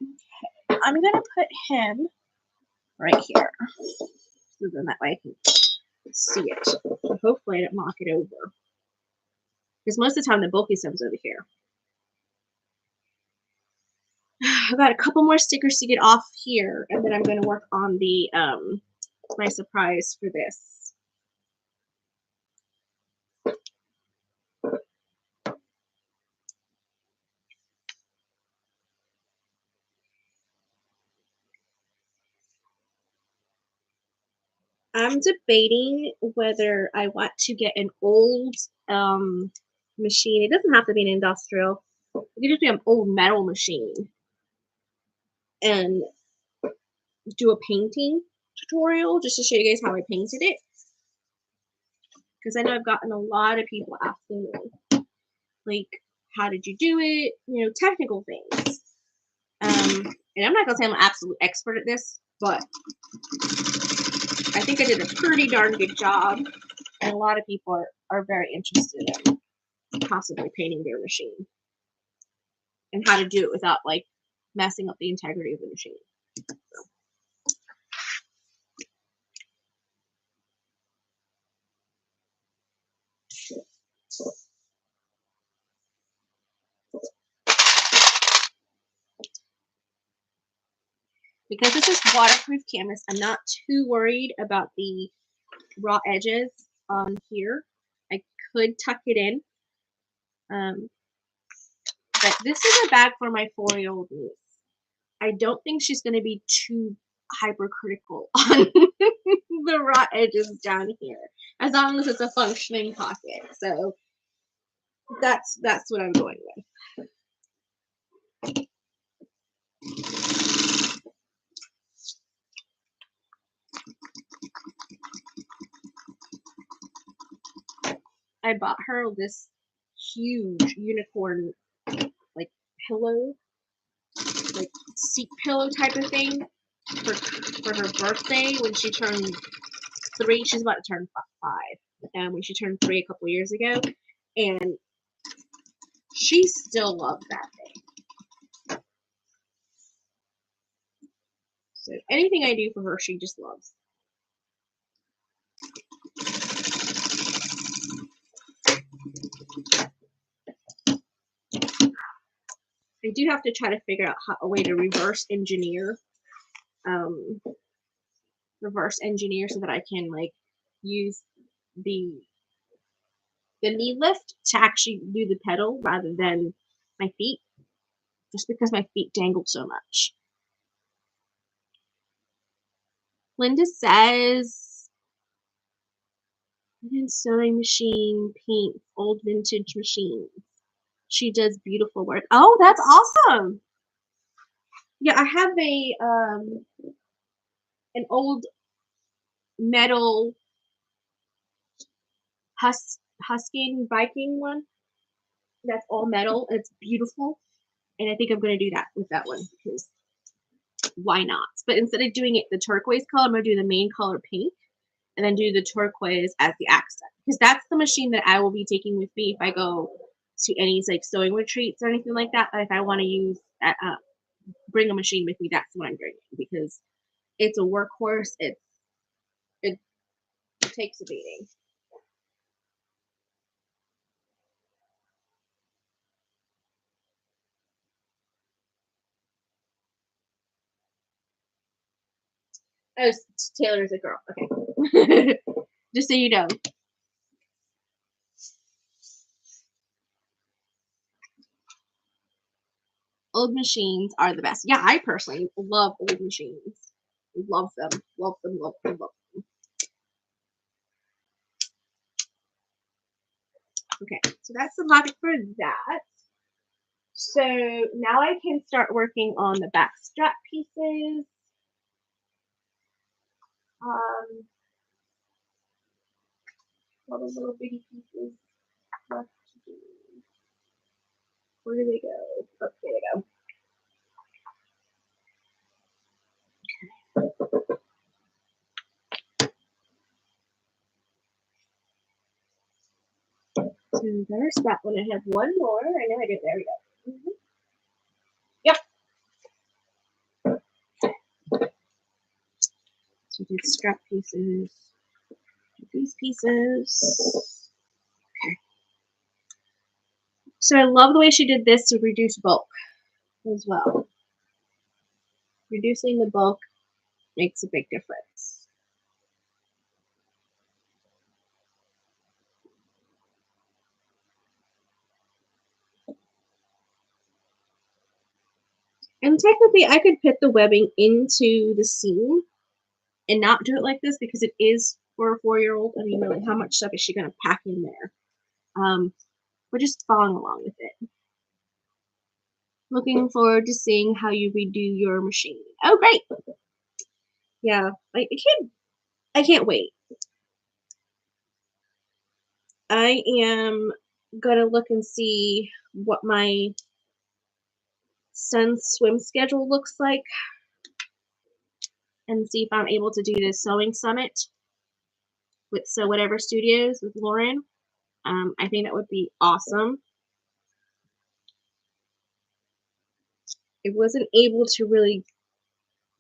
Okay, I'm gonna put him right here, so then that way I can see it. So hopefully I don't knock it over, because most of the time the bulky stuff's over here. I've got a couple more stickers to get off here, and then I'm going to work on the my surprise for this. I'm debating whether I want to get an old machine. It doesn't have to be an industrial. It could just be an old metal machine and do a painting tutorial just to show you guys how I painted it. Because I know I've gotten a lot of people asking me, like, how did you do it? You know, technical things. And I'm not going to say I'm an absolute expert at this, but I think I did a pretty darn good job. And a lot of people are very interested in possibly painting their machine and how to do it without, like, messing up the integrity of the machine. Because this is waterproof canvas, I'm not too worried about the raw edges on here. I could tuck it in. But this is a bag for my 4-year-old niece. I don't think she's going to be too hypercritical on the raw edges down here, as long as it's a functioning pocket. So that's what I'm going with. I bought her this huge unicorn like pillow, like seat pillow type of thing for her birthday when she turned 3. She's about to turn 5. When she turned 3 a couple years ago, and she still loves that thing. So anything I do for her, she just loves. I do have to try to figure out a way to reverse engineer so that I can like use the knee lift to actually do the pedal rather than my feet, just because my feet dangle so much. Linda says, sewing machine paints old vintage machines. She does beautiful work. Oh, that's awesome. Yeah, I have an old metal Husky Viking one that's all metal and it's beautiful. And I think I'm going to do that with that one because why not? But instead of doing it the turquoise color, I'm going to do the main color pink and then do the turquoise as the accent, because that's the machine that I will be taking with me if I go to any like sewing retreats or anything like that. But if I want to use that, bring a machine with me, that's what I'm bringing, because it's a workhorse. It takes a beating. Oh, Taylor's a girl. Okay. Just so you know. Old machines are the best. Yeah, I personally love old machines. Love them. Love them, love them, love them. Okay, so that's the logic for that. So now I can start working on the back strap pieces. All the little bitty pieces left to do. Where do they go? Oh, there they go. So there's that one. I have one more. I know I did. There we go. Yep. So do strap pieces. These pieces. Okay. So I love the way she did this to reduce bulk as well. Reducing the bulk makes a big difference. And technically, I could put the webbing into the seam and not do it like this because it is for a 4-year-old. I mean, really, how much stuff is she going to pack in there? We're just following along with it. Looking forward to seeing how you redo your machine. Oh, great! Yeah, I can't wait. I am gonna look and see what my son's swim schedule looks like and see if I'm able to do this sewing summit with Sew Whatever Studios with Lauren. I think that would be awesome. I wasn't able to really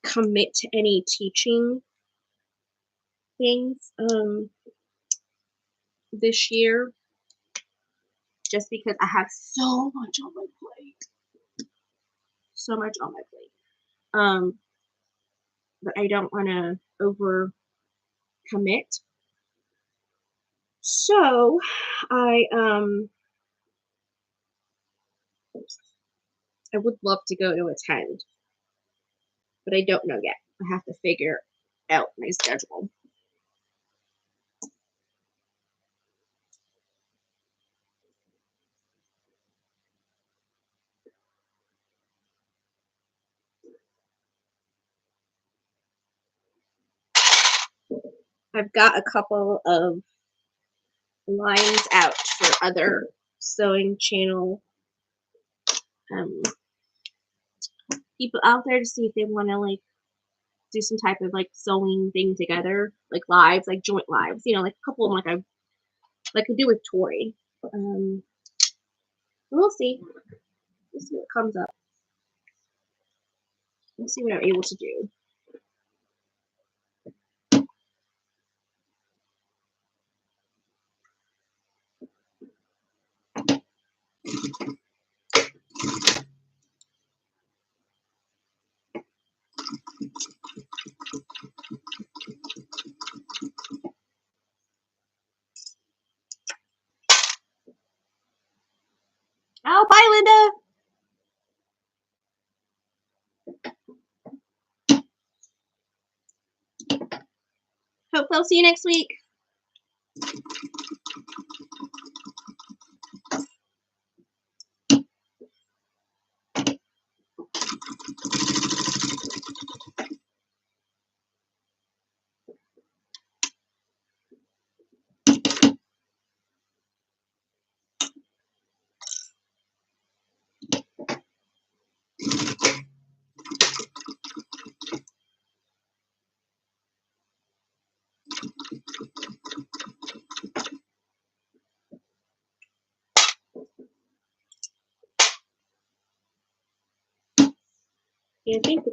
commit to any teaching things this year just because I have so much on my plate. So much on my plate. But I don't want to over commit. So I would love to go to attend, but I don't know yet. I have to figure out my schedule. I've got a couple of lines out for other sewing channel people out there to see if they want to like do some type of like sewing thing together, like lives, like joint lives, you know, like a couple of them like I do with Tori. We'll see. We'll see what comes up. We'll see what I'm able to do. Oh, bye, Linda. Hope I'll see you next week. Yeah, I think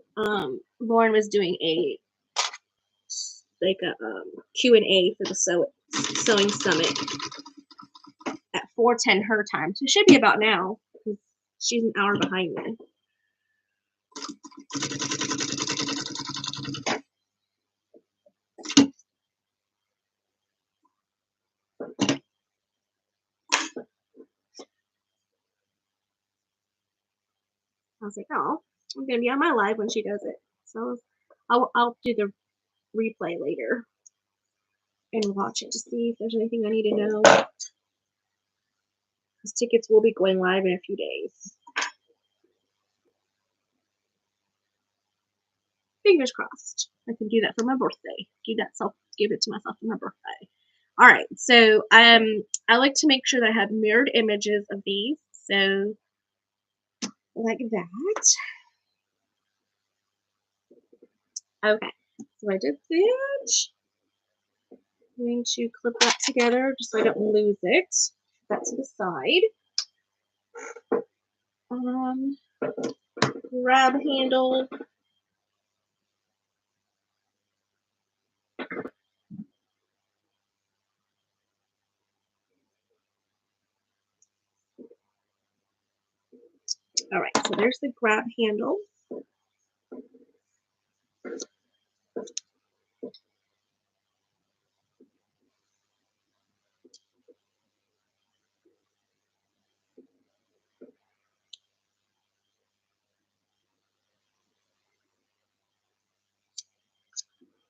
Lauren was doing a Q&A for the sewing summit at 4:10 her time. So it should be about now because she's an hour behind me. I was like, oh, I'm gonna be on my live when she does it. So I'll do the replay later and watch it to see if there's anything I need to know. Because tickets will be going live in a few days. Fingers crossed. I can do that for my birthday. Give it to myself for my birthday. All right, so I like to make sure that I have mirrored images of these. So like that. Okay, so I did that. I'm going to clip that together just so I don't lose it. Put that to the side. Grab handle. All right, so there's the grab handle.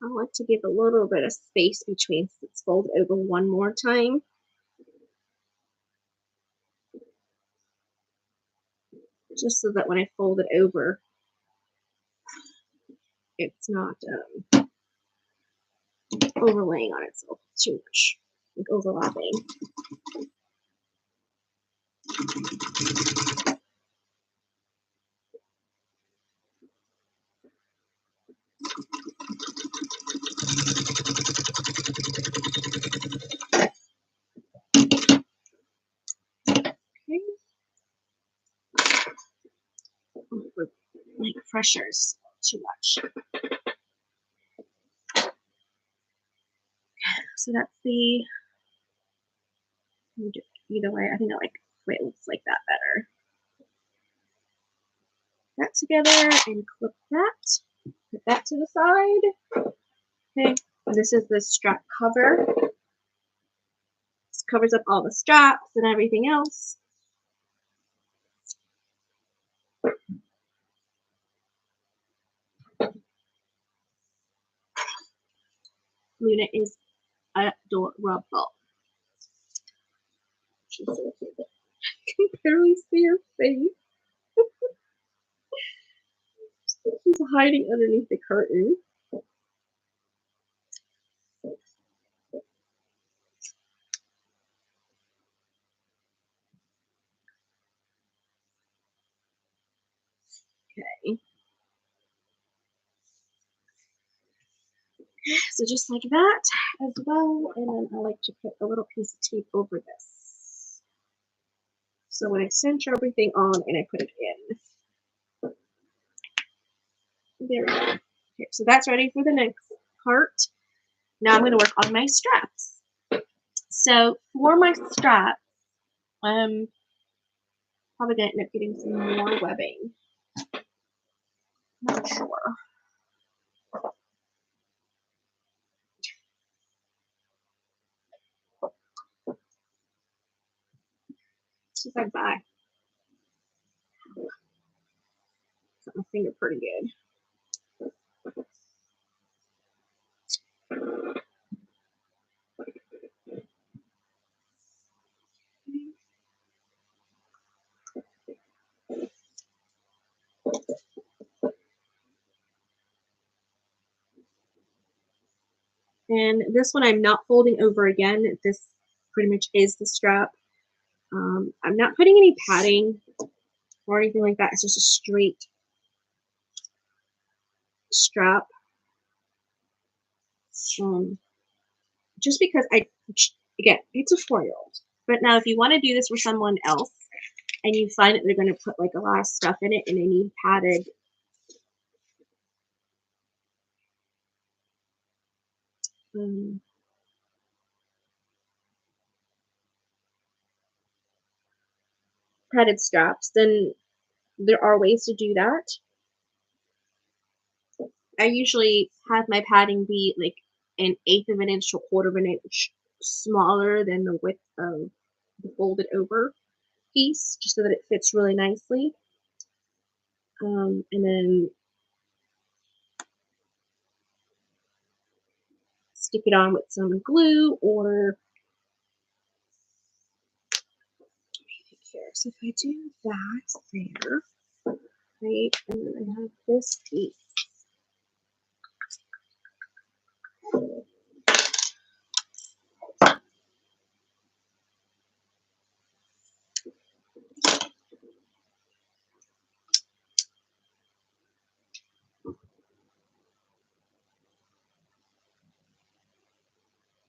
I like to give a little bit of space between so it's folded over one more time. Just so that when I fold it over, it's not overlaying on itself too much, like overlapping. Okay. Like pressures too much. So that's the, either way, I think I like the way it looks like that better. That together and clip that. Put that to the side. Okay, this is the strap cover. This covers up all the straps and everything else. Luna is adorable. She's so cute. I can barely see her face. She's hiding underneath the curtain. So just like that as well, and then I like to put a little piece of tape over this. So when I center everything on and I put it in, there we go. Okay, so that's ready for the next part. Now I'm going to work on my straps. So for my strap, I'm probably going to end up getting some more webbing. Not sure. See if I buy. Got my finger pretty good. And this one I'm not folding over again. This pretty much is the strap. I'm not putting any padding or anything like that. It's just a straight strap. Just because again, it's a 4-year-old. But now if you want to do this for someone else and you find that they're going to put like a lot of stuff in it and they need padded padded straps, then there are ways to do that. I usually have my padding be like 1/8 of an inch to 1/4 of an inch smaller than the width of the folded over piece, just so that it fits really nicely. And then stick it on with some glue or here. So if I do that there, right, and then I have this piece.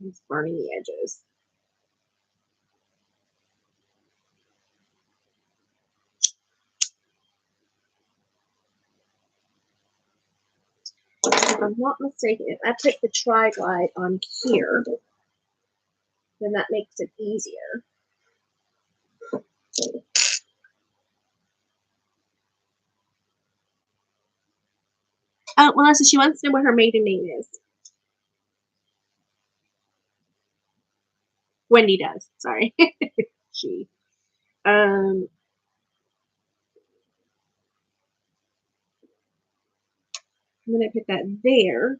It's burning the edges. If I'm not mistaken, if I put the tri-glide on here, then that makes it easier. Melissa, she wants to know what her maiden name is. Wendy does. Sorry. She. I'm going to put that there.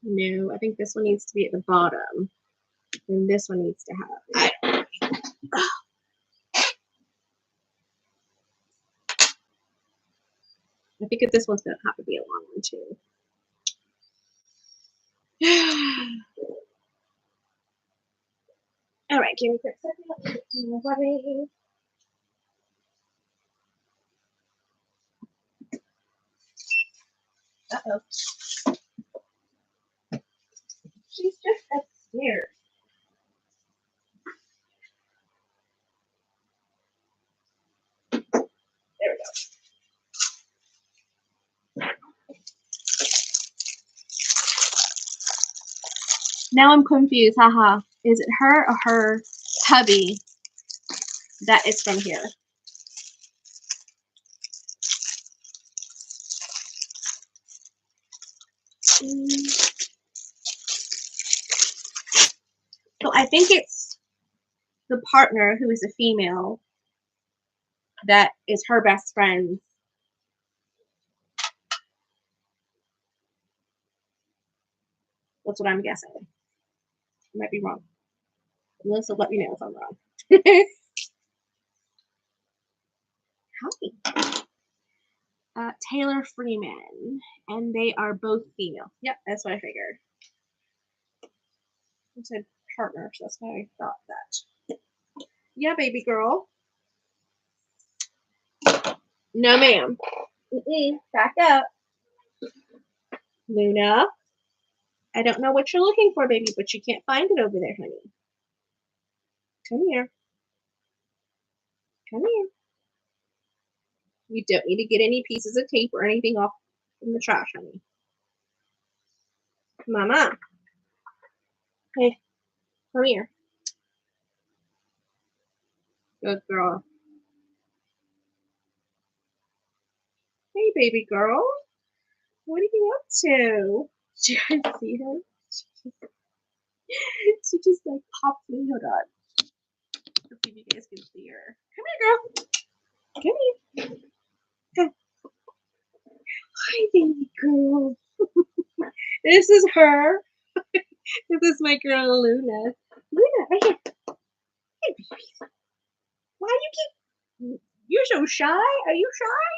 No, I think this one needs to be at the bottom. And this one needs to have. I think this one's going to have to be a long one too. All right, give me a quick second. Uh-oh. She's just upstairs. There we go. Now I'm confused. Haha. Is it her or her hubby that is from here? So I think it's the partner who is a female that is her best friend. That's what I'm guessing. I might be wrong. Melissa, let me know if I'm wrong. Howdy. Taylor Freeman. And they are both female. Yep, that's what I figured. I said partner, so that's why I thought that. Yeah, baby girl. No, ma'am. Back up. Luna, I don't know what you're looking for, baby, but you can't find it over there, honey. Come here. Come here. You don't need to get any pieces of tape or anything off from the trash, honey. Mama. Hey, come here. Good girl. Hey, baby girl. What are you up to? Do you guys see her? She just like popped in. Hold on. Let's see if you guys can see her. Come here, girl. Come here. Come. Hi, baby girl. This is her. This is my girl Luna. Luna, right here. Hey, baby. Why do you keep? You're so shy. Are you shy?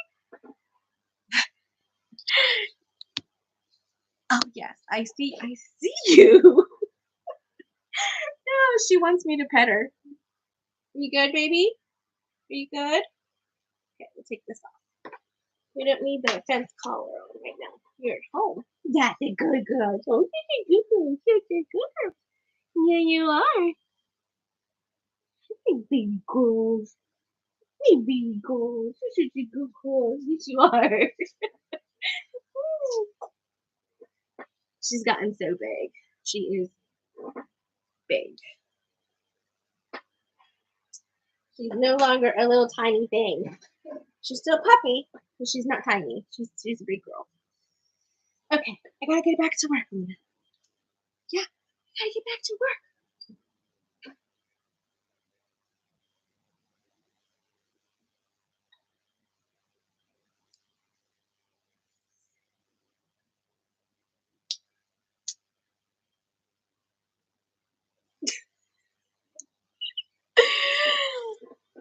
Oh yes, I see. I see you. No, she wants me to pet her. You good, baby? Are you good? Okay, we'll take this off. We don't need the fence collar on right now. You're at home. That's a good girl. Oh, you're a good girl. You're a good girl. Yeah, you are. Hey, baby girls. Hey, baby girls. You're such a good girl. Yes, you are. She's gotten so big. She is big. She's no longer a little tiny thing. She's still a puppy, but she's not tiny. She's a big girl. Okay, I gotta get back to work. Yeah, I gotta get back to work.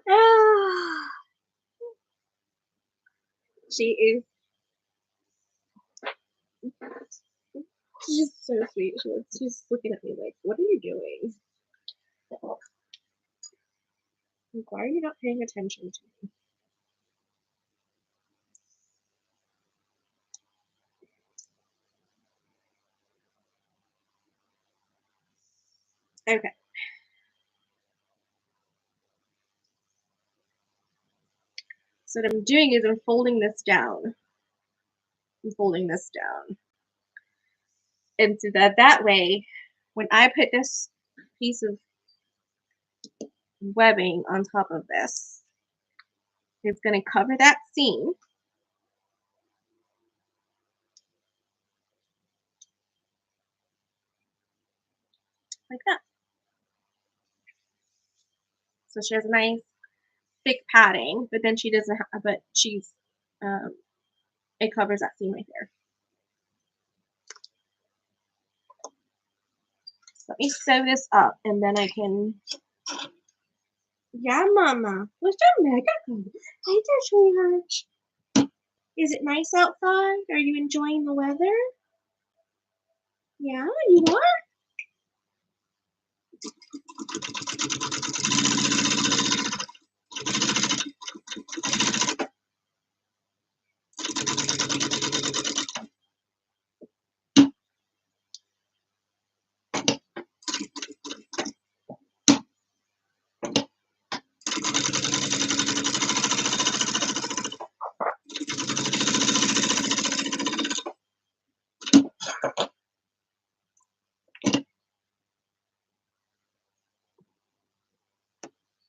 Ah, she is. She's so sweet. She's looking at me like, "What are you doing? Like, why are you not paying attention to me?" Okay. So what I'm doing is I'm folding this down. I'm folding this down, and so that way, when I put this piece of webbing on top of this, it's going to cover that seam like that. So she has a nice thick padding, but then she doesn't have, but um, it covers that seam right there. So let me sew this up and then I can, yeah, mama. What's your mega? Hi there, sweetheart. Is it nice outside? Are you enjoying the weather? Yeah, you are?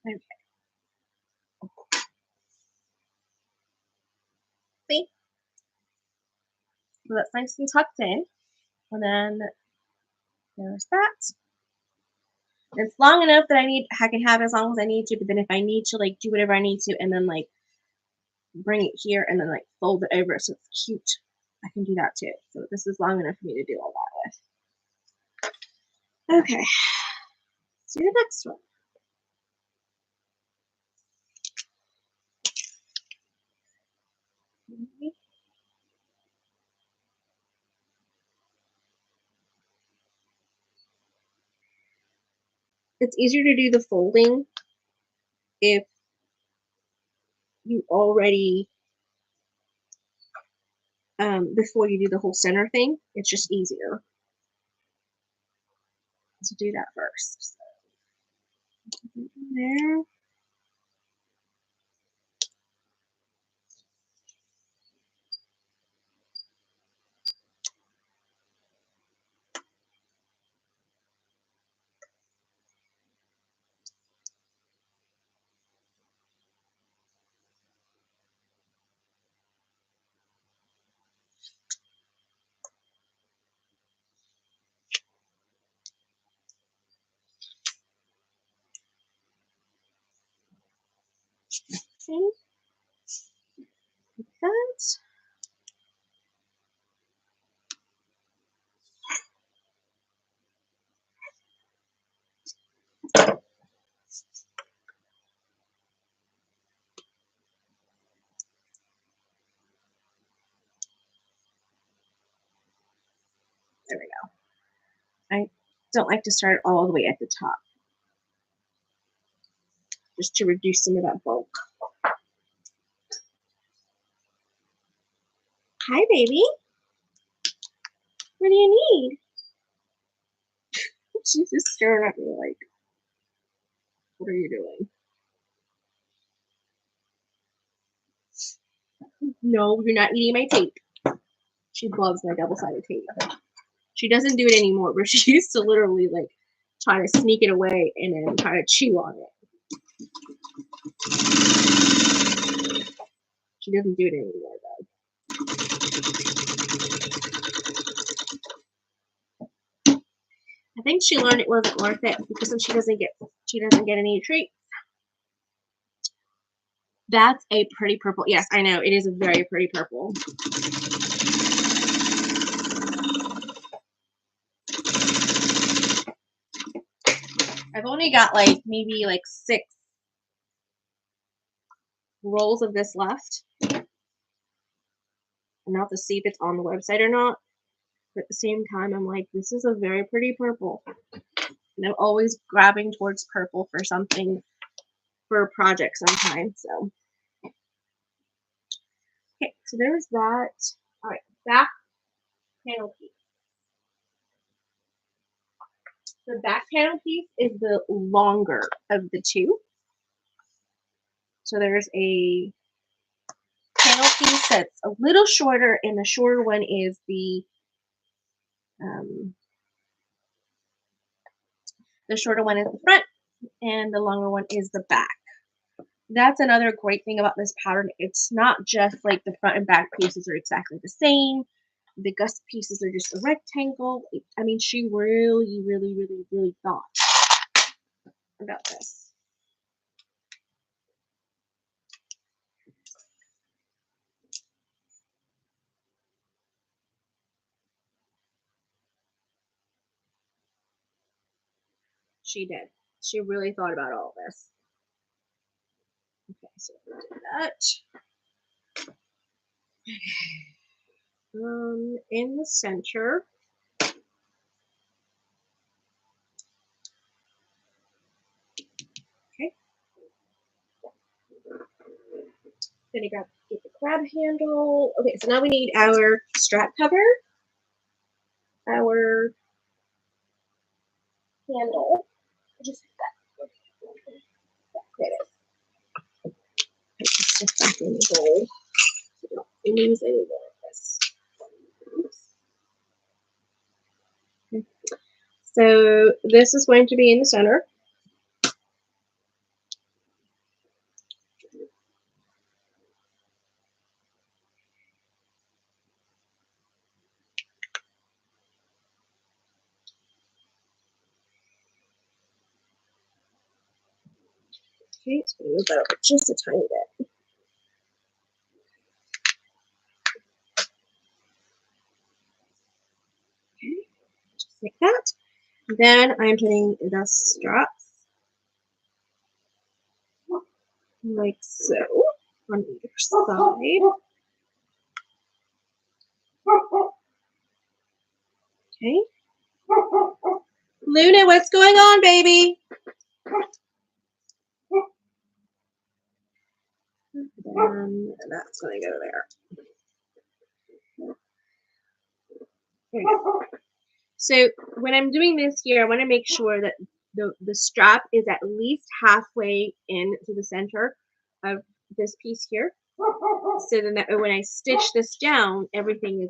Okay. See? So that's nice and tucked in. And then there's that. It's long enough that I can have it as long as I need to, but then if I need to like do whatever I need to and then like bring it here and then like fold it over so it's cute, I can do that too. So this is long enough for me to do all that with. Okay, let's do the next one. It's easier to do the folding if you already before you do the whole center thing. It's just easier to do that first. So, there. Okay. Like that. There we go. I don't like to start all the way at the top, just to reduce some of that bulk. Hi, baby. What do you need? She's just staring at me like, what are you doing? No, you're not eating my tape. She loves my double-sided tape. She doesn't do it anymore, but she used to literally like try to sneak it away and then try to chew on it. She doesn't do it anymore though. I think she learned it wasn't worth it because then she doesn't get any treats. That's a pretty purple. Yes, I know. It is a very pretty purple. I've only got like maybe like 6 rolls of this left. I'm not to see if it's on the website or not. But at the same time, I'm like, this is a very pretty purple. And I'm always grabbing towards purple for something, for a project sometimes. So, okay, so there's that. All right, back panel piece. The back panel piece is the longer of the two. So there's a panel piece that's a little shorter, and the shorter one is the shorter one is the front, and the longer one is the back. That's another great thing about this pattern. It's not just like the front and back pieces are exactly the same. The Gusset pieces are just a rectangle. I mean, she really, really, really, really thought about this. She did. She really thought about all this. Okay, so we'll do that. In the center, okay. Then you got get the crab handle. Okay, so now we need our strap cover, our handle. Just like that. There it is. Put this stuff back in the bowl. So we don't lose any more of this. Okay. So this is going to be in the center. Okay, so we move that over just a tiny bit. Okay, just like that. Then I'm putting the straps like so on either side. Okay. Luna, what's going on, baby? And that's going to go there. There you go. So when I'm doing this here, I want to make sure that the strap is at least halfway into the center of this piece here. So then that when I stitch this down, everything is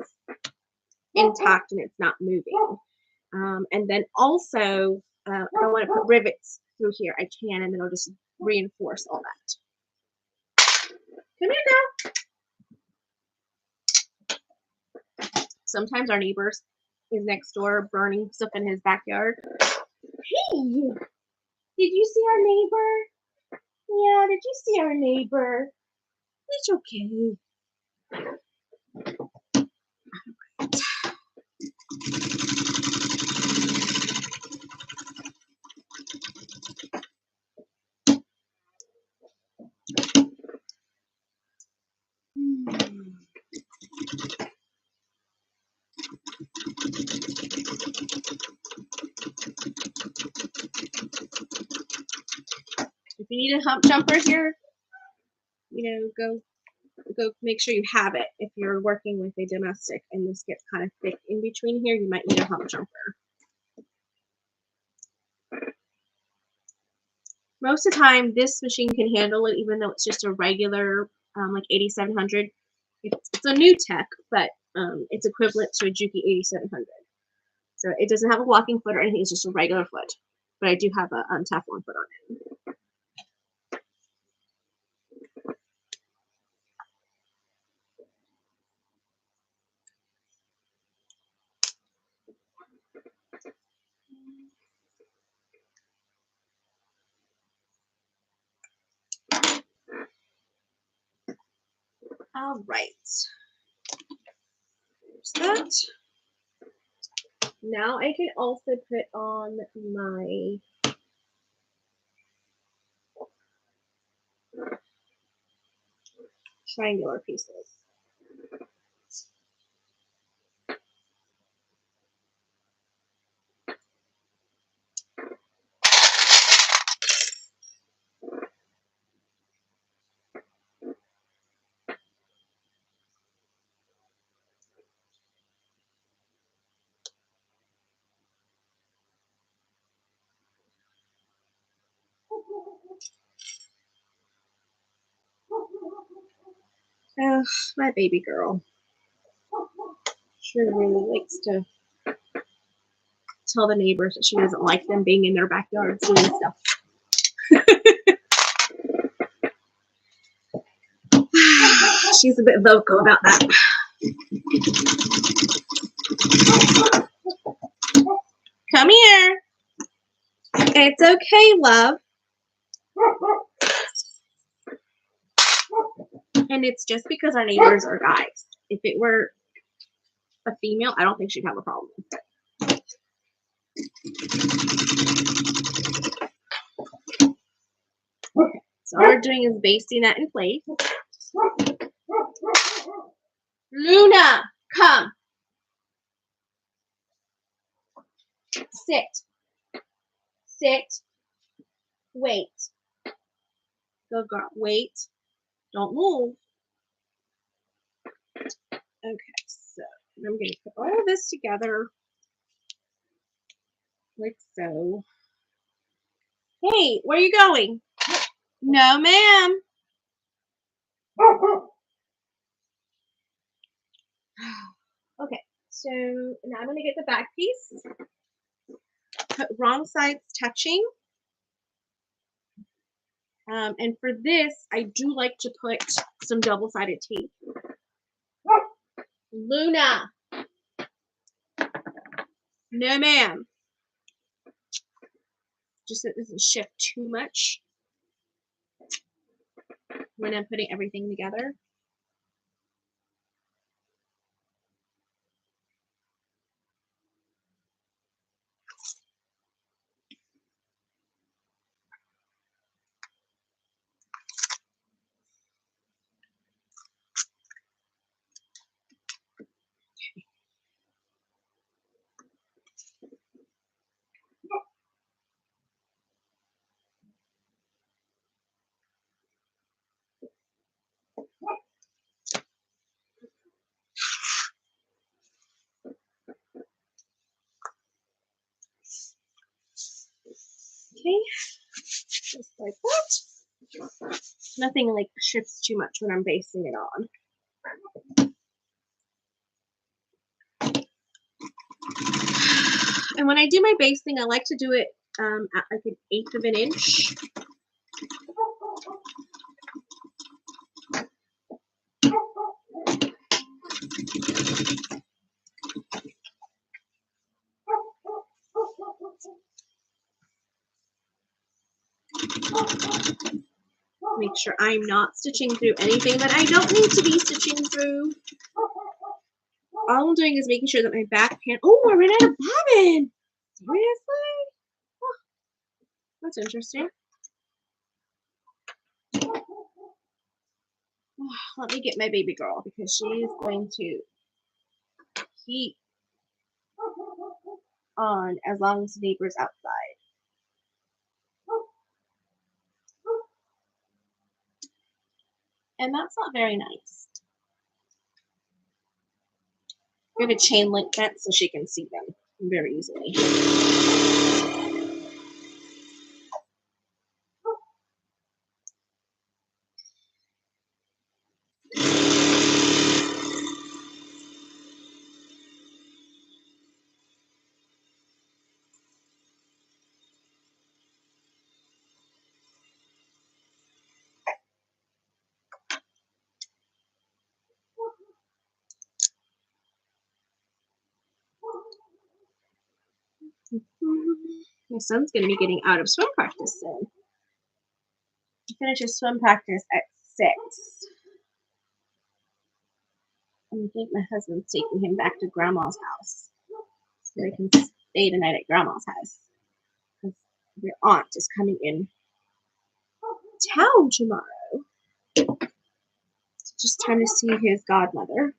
intact and it's not moving. And then also, if I want to put rivets through here, I can, and then I'll just reinforce all that. Come here, girl. Sometimes our neighbors is next door burning stuff in his backyard. Hey, did you see our neighbor? Yeah, did you see our neighbor? It's okay. If you need a hump jumper here, go make sure you have it. If you're working with a domestic and this gets kind of thick in between here, you might need a hump jumper. Most of the time, this machine can handle it, even though it's just a regular, like 8700. It's a new tech, but it's equivalent to a Juki 8700. So it doesn't have a locking foot or anything. It's just a regular foot. But I do have a Teflon foot on it. All right. There's that. Now I can also put on my triangular pieces. Oh, my baby girl. She really likes to tell the neighbors that she doesn't like them being in their backyard doing stuff. She's a bit vocal about that. Come here. It's okay, love. And it's just because our neighbors are guys. If it were a female, I don't think she'd have a problem with it. Okay, so all we're doing is basting that in place. Luna, come. Sit. Sit. Wait. Good girl. Wait. Don't move. Okay, so I'm going to put all of this together like so. Hey, where are you going? No, ma'am. Okay, so now I'm going to get the back piece. Put wrong sides touching. And for this, I do like to put some double-sided tape. Luna. No, ma'am. Just so it doesn't shift too much when I'm putting everything together. Okay, just like that. Nothing like shifts too much when I'm basting it on. And when I do my basting, I like to do it at like 1/8 of an inch. Make sure I'm not stitching through anything that I don't need to be stitching through. All I'm doing is making sure that my back pan. Oh, I ran out of bobbin! Seriously? Oh, that's interesting. Oh, let me get my baby girl because she's going to keep on as long as the neighbor's outside. And that's not very nice. We have a chain link fence so she can see them very easily. My son's going to be getting out of swim practice soon. He finishes swim practice at 6. And I think my husband's taking him back to Grandma's house so they can stay the night at Grandma's house. Because their aunt is coming in town tomorrow. It's just time to see his godmother.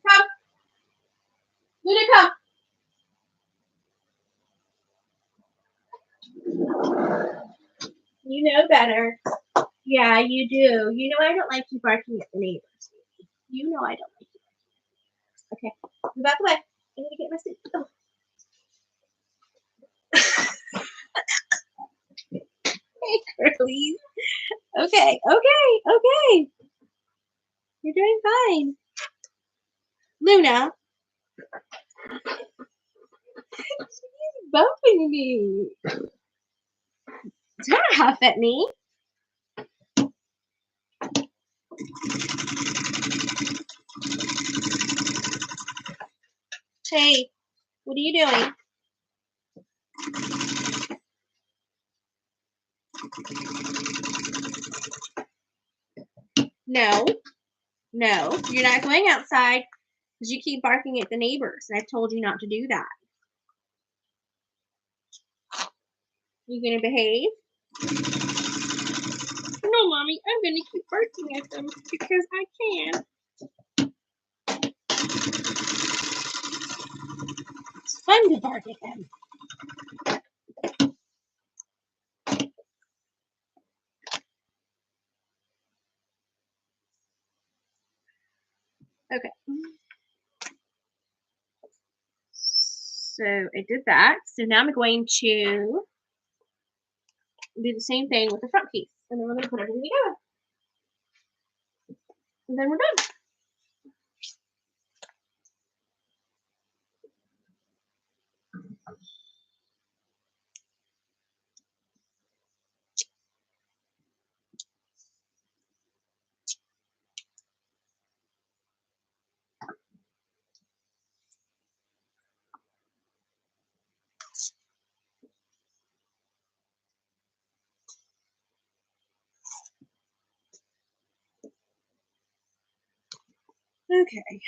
Come! Luna, come! You know better. Yeah, you do. You know I don't like you barking at the neighbors. You know I don't like you. Okay, move out the way. I need to get my suit. Oh. Hey, girlies. Okay. You're doing fine. Luna. She's bumping me. Don't huff at me. Hey, what are you doing? No, you're not going outside because you keep barking at the neighbors, and I've told you not to do that. You gonna behave? No, Mommy, I'm gonna keep barking at them because I can. It's fun to bark at them. Okay. So I did that. So now I'm going to do the same thing with the front piece. And then we're going to put everything together. And then we're done. Okay.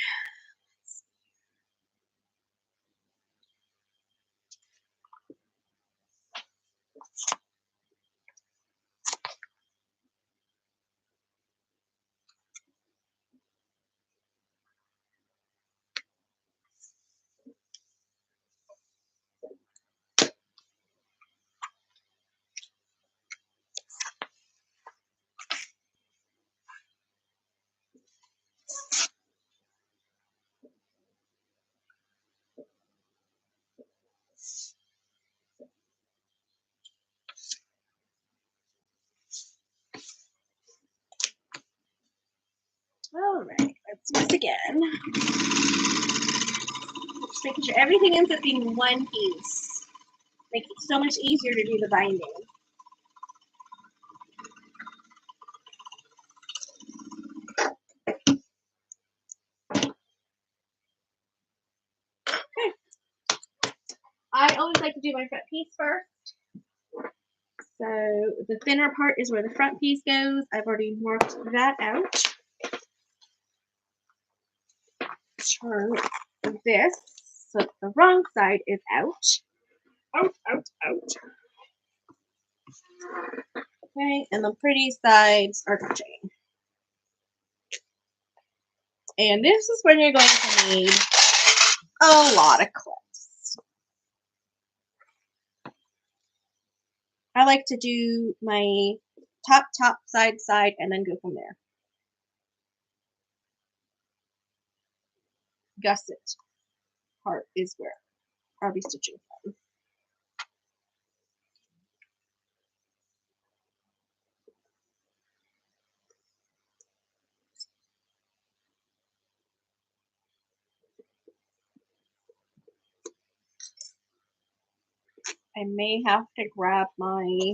Alright, let's do this again. Just making sure everything ends up being one piece. Makes it so much easier to do the binding. Okay. I always like to do my front piece first. So the thinner part is where the front piece goes. I've already marked that out. Turn this so the wrong side is out. Out, out, out. Okay, and the pretty sides are touching. And this is when you're going to need a lot of clips. I like to do my top, side, and then go from there. Gusset part is where I'll be stitching from. I may have to grab my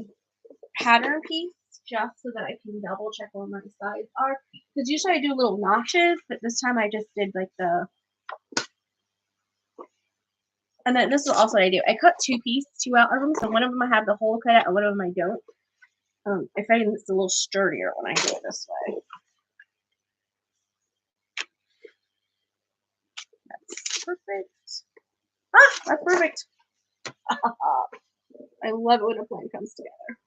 pattern piece just so that I can double check where my sides are. Because usually I do little notches, but this time I just did like the. And then this is also what I do. I cut two out of them. So one of them I have the hole cut out and one of them I don't. I find it's a little sturdier when I do it this way. That's perfect. Ah, that's perfect. I love it when a plan comes together.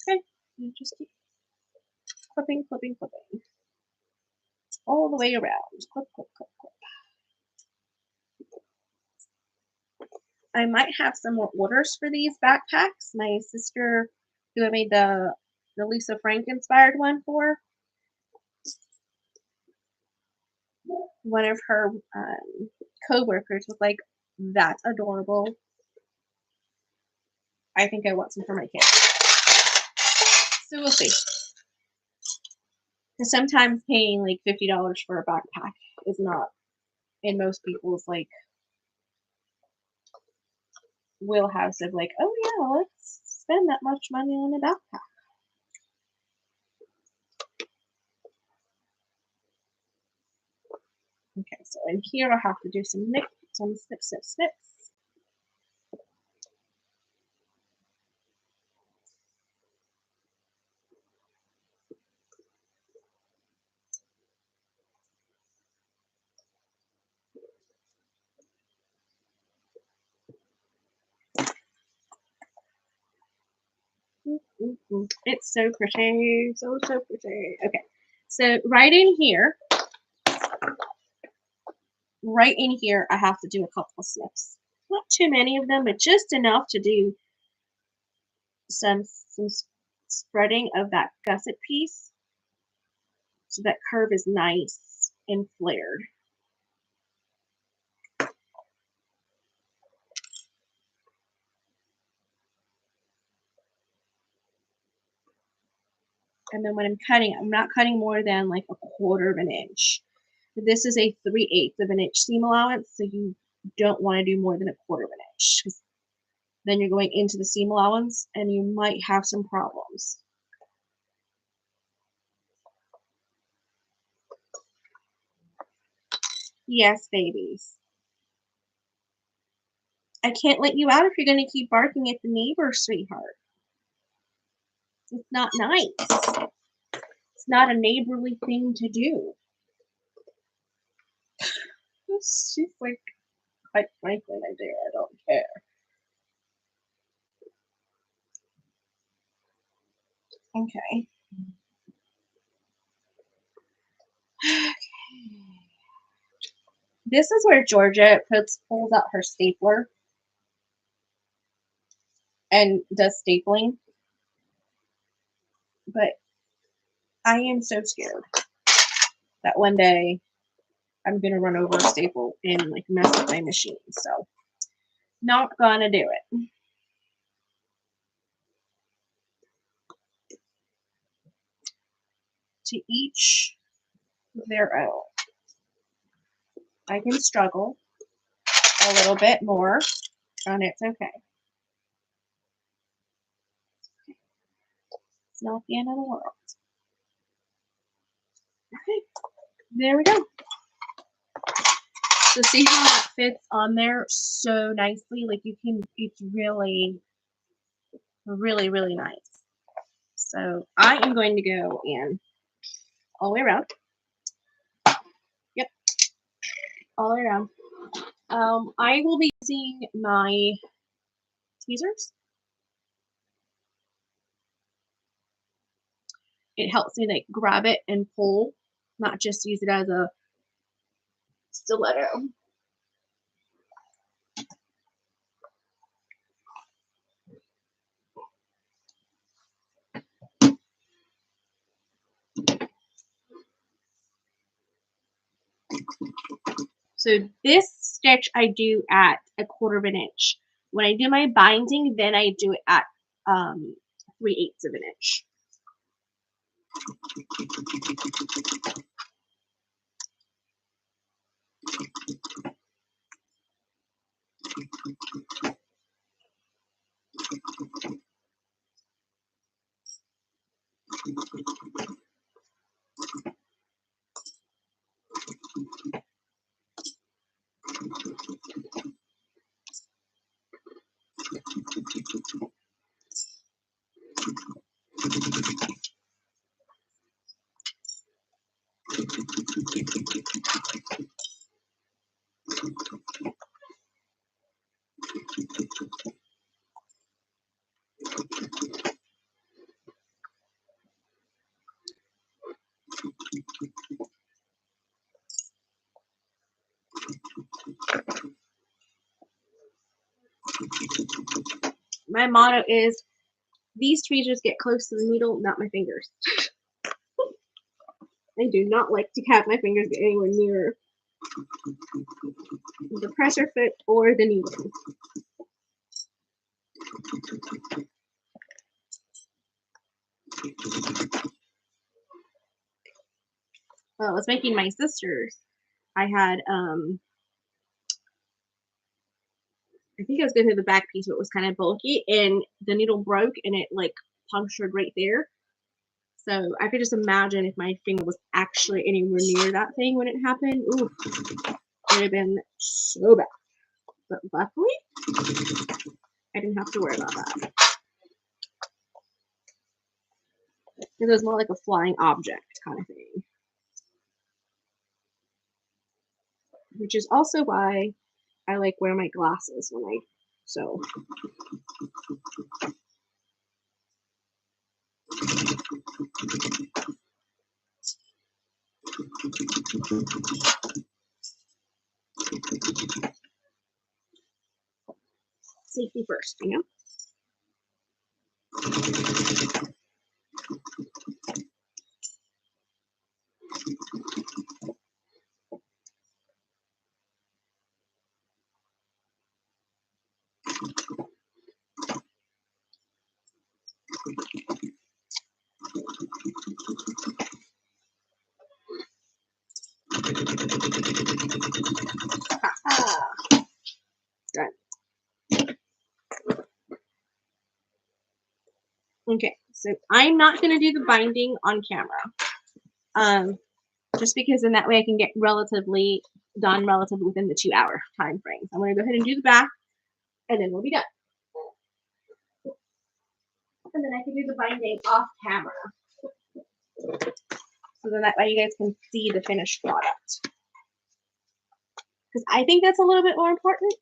Okay, and just keep clipping, clipping, clipping. All the way around. Clip, clip, clip, clip. I might have some more orders for these backpacks. My sister, who I made the Lisa Frank inspired one for, one of her co-workers was like, "That's adorable. I think I want some for my kids." So we'll see. Because sometimes paying like $50 for a backpack is not in most people's like wheelhouse of like, oh yeah, let's spend that much money on a backpack. Okay, so in here I'll have to do some snip, snip, snips. It's so pretty, so pretty. Okay, so right in here, I have to do a couple of snips. Not too many of them, but just enough to do some spreading of that gusset piece, so that curve is nice and flared. And then when I'm cutting, I'm not cutting more than like 1/4 of an inch. This is a 3/8 of an inch seam allowance, so you don't want to do more than 1/4 of an inch, because then you're going into the seam allowance and you might have some problems. Yes, babies. I can't let you out if you're going to keep barking at the neighbor, sweetheart. It's not nice. It's not a neighborly thing to do. She's like, quite frankly, my dear, I don't care. Okay. This is where Georgia pulls out her stapler and does stapling. But I am so scared that one day I'm going to run over a staple and like mess up my machine. So not gonna do it. to each their own. I can struggle a little bit more, and it's okay. It's not the end of the world. Okay, there we go. So see how that fits on there so nicely? Like you can, it's really, really, really nice. So I am going to go in all the way around. Yep, all the way around. I will be using my tweezers. It helps me like grab it and pull, not just use it as a stiletto. So this stitch I do at 1/4 of an inch. When I do my binding, then I do it at 3/8 of an inch. My motto is, these tweezers get close to the needle, not my fingers. I do not like to have my fingers get anywhere near the pressure foot or the needle. Well, I was making my sister's. I had, I think I was going through the back piece, but it was kind of bulky, and the needle broke, and it like punctured right there. So I could just imagine if my finger was actually anywhere near that thing when it happened. Ooh, it would have been so bad. But luckily, I didn't have to worry about that. It was more like a flying object kind of thing. Which is also why I like wear my glasses when I sew. Safety first, you know? Done. Okay, so I'm not going to do the binding on camera. Just because in that way I can get relatively done within the 2-hour time frame. I'm going to go ahead and do the back, and then we'll be done. And then I can do the binding off camera. So then that way you guys can see the finished product. Because I think that's a little bit more important.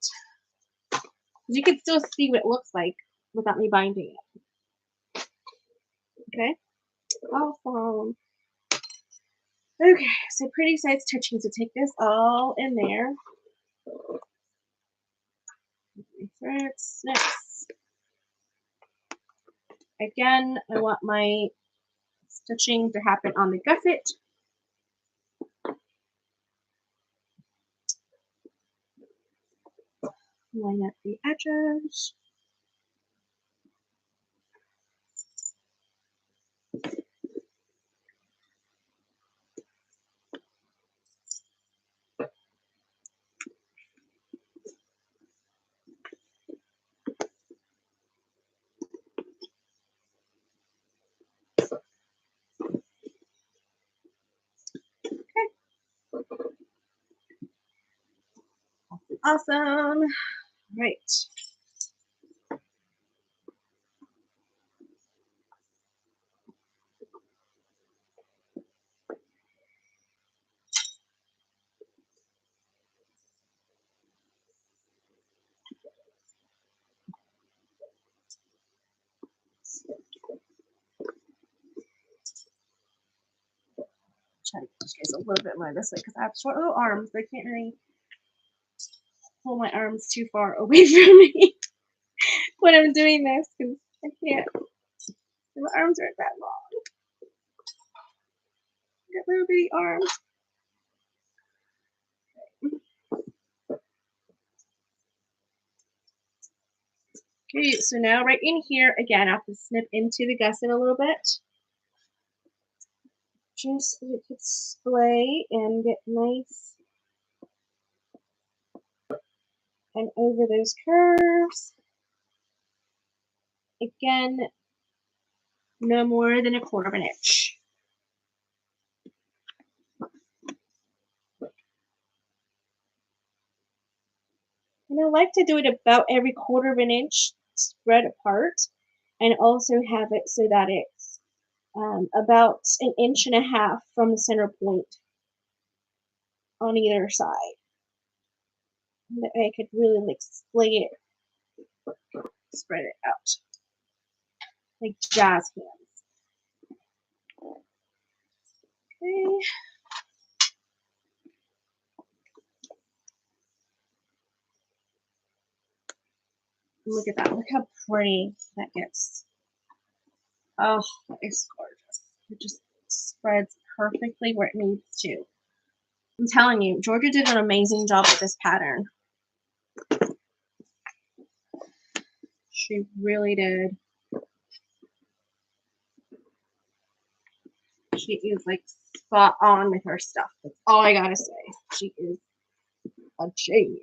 You can still see what it looks like without me binding it. Okay? Awesome. Okay, so pretty sides touching. So take this all in there. Snips. Again, I want my stitching to happen on the gusset. Line up the edges. awesome. Right. Try to push you guys a little bit more this way because I have short little arms. I can't really pull my arms too far away from me when I'm doing this because I can't. My arms aren't that long. I got little bitty arms. Okay, so now right in here, again, I have to snip into the gusset a little bit. Just so it could splay and get nice and over those curves. Again, no more than 1/4 of an inch. And I like to do it about every 1/4 of an inch spread apart and also have it so that it's about 1.5 inches from the center point on either side. That way I could really like splay it, spread it out like jazz hands. Okay. Look at that. Look how pretty that gets. Oh, it's gorgeous. It just spreads perfectly where it needs to. I'm telling you, Georgia did an amazing job with this pattern. She really did. She is like spot on with her stuff. That's all I gotta say. She is a genius.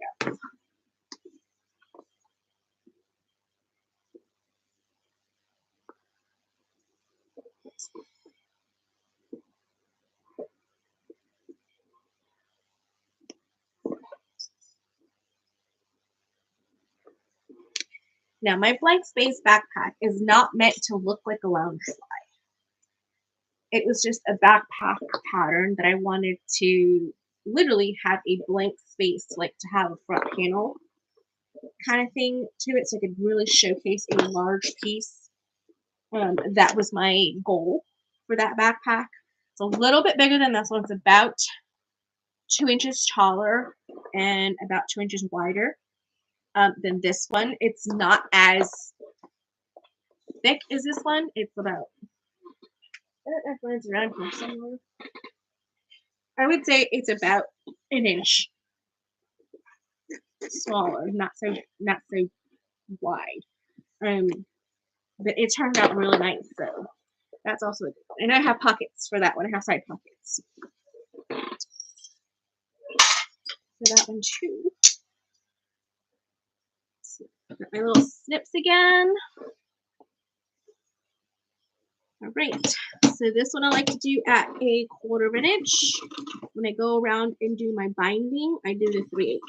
Now, my blank space backpack is not meant to look like a lounge slide. It was just a backpack pattern that I wanted to literally have a blank space, like to have a front panel kind of thing to it, so I could really showcase a large piece. That was my goal for that backpack. It's a little bit bigger than this one. It's about 2 inches taller and about 2 inches wider than this one. It's not as thick as this one. It's about, I don't know if mine's around here somewhere. I would say it's about 1 inch smaller, not so wide. But it turned out really nice, so that's also a good one. And I have pockets for that one. I have side pockets for that one too. So, got my little snips again. All right, so this one I like to do at a 1/4 of an inch. When I go around and do my binding, I do the 3/8.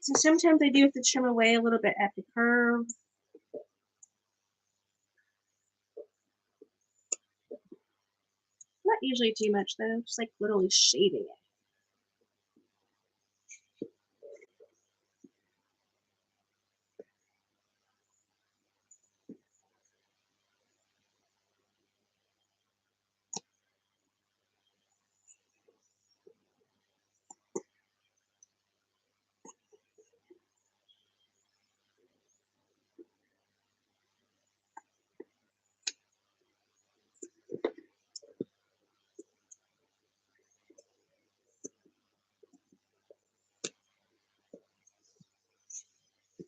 So sometimes I do have to trim away a little bit at the curves. Not usually too much though, just like literally shaving it.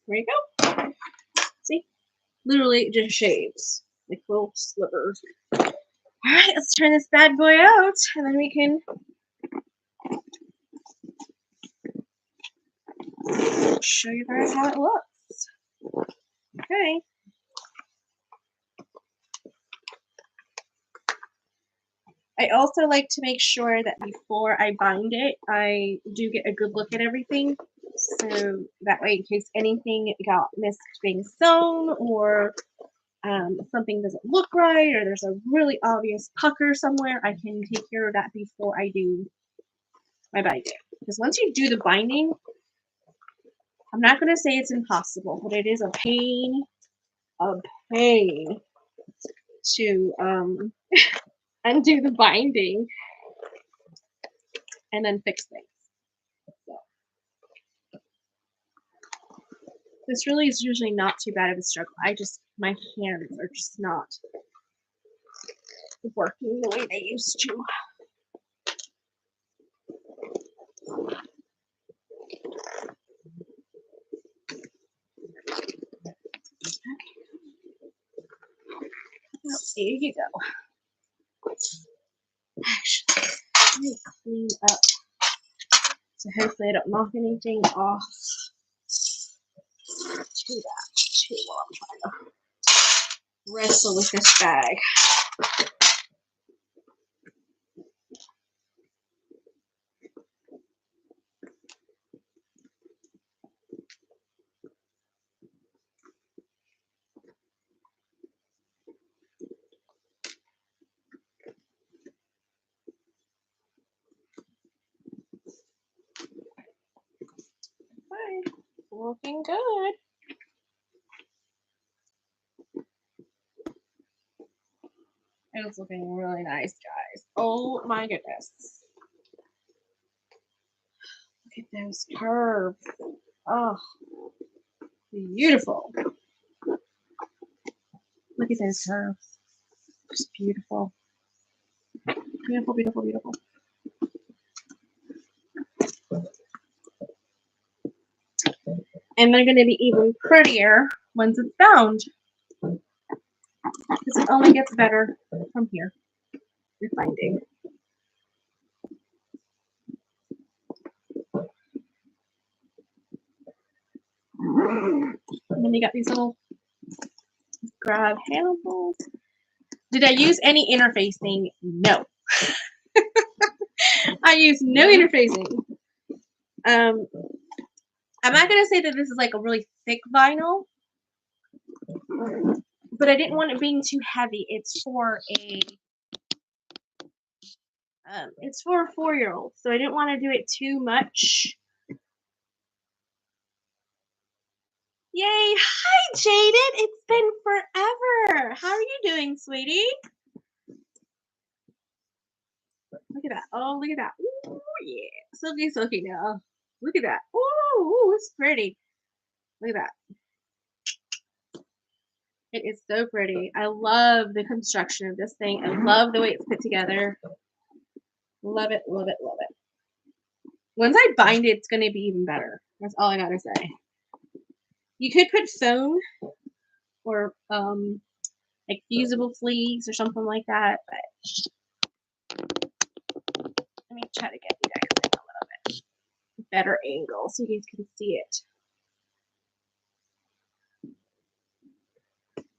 There you go. See? Literally it just shaves. Like little slivers. Alright, let's turn this bad boy out and then we can show you guys how it looks. Okay. I also like to make sure that before I bind it, I do get a good look at everything. So that way, in case anything got missed being sewn or something doesn't look right or there's a really obvious pucker somewhere, I can take care of that before I do my binding. Because once you do the binding, I'm not going to say it's impossible, but it is a pain to undo the binding and then fix things. So, this really is usually not too bad of a struggle. My hands are just not working the way they used to. Well, there you go. Actually, let me clean up. So hopefully I don't knock anything off to that too while I'm trying to wrestle with this bag. Okay, looking good. It's looking really nice, guys. Oh my goodness. Look at those curves. Oh, beautiful. Look at those curves. Just beautiful. Beautiful, beautiful, beautiful. And they're going to be even prettier once it's bound. Because it only gets better from here. You're binding. And then you got these little grab handles. Did I use any interfacing? No. I used no interfacing. I'm not going to say that this is like a really thick vinyl, but I didn't want it being too heavy. It's for a 4-year-old, so I didn't want to do it too much. Yay! Hi, Jaden. It's been forever. How are you doing, sweetie? Look at that. Oh, look at that. Ooh, yeah. Silky, silky now. Look at that. Ooh, it's pretty. Look at that. It is so pretty. I love the construction of this thing. I love the way it's put together. Love it, love it, love it. Once I bind it, it's going to be even better. That's all I got to say. You could put foam or like fusible sleeves or something like that, but let me try to get you guys in a little bit better angle so you guys can see it.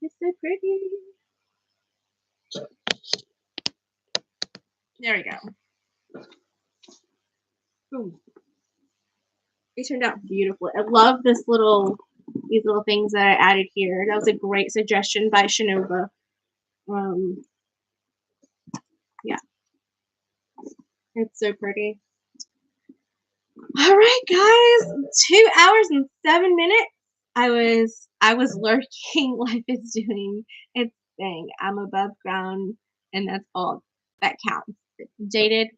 It's so pretty. There we go. Boom. It turned out beautiful. I love these little things that I added here. That was a great suggestion by Shinova. Um, yeah, it's so pretty. All right, guys, 2 hours and 7 minutes. I was lurking. Life is doing its thing. I'm above ground, and that's all that counts. Jaded,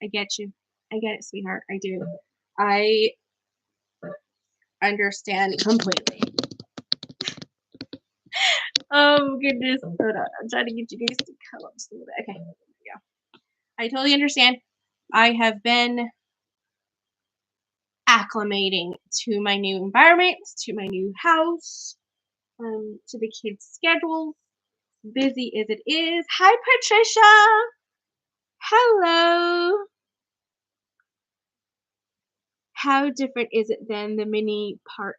I get you. I get it, sweetheart. I do. I understand completely. Oh goodness. Hold on. I'm trying to get you guys to come up just a little bit. Okay. There we go. I totally understand. I have been acclimating to my new environment, to my new house, to the kids' schedules, busy as it is. Hi, Patricia. Hello. How different is it than the mini park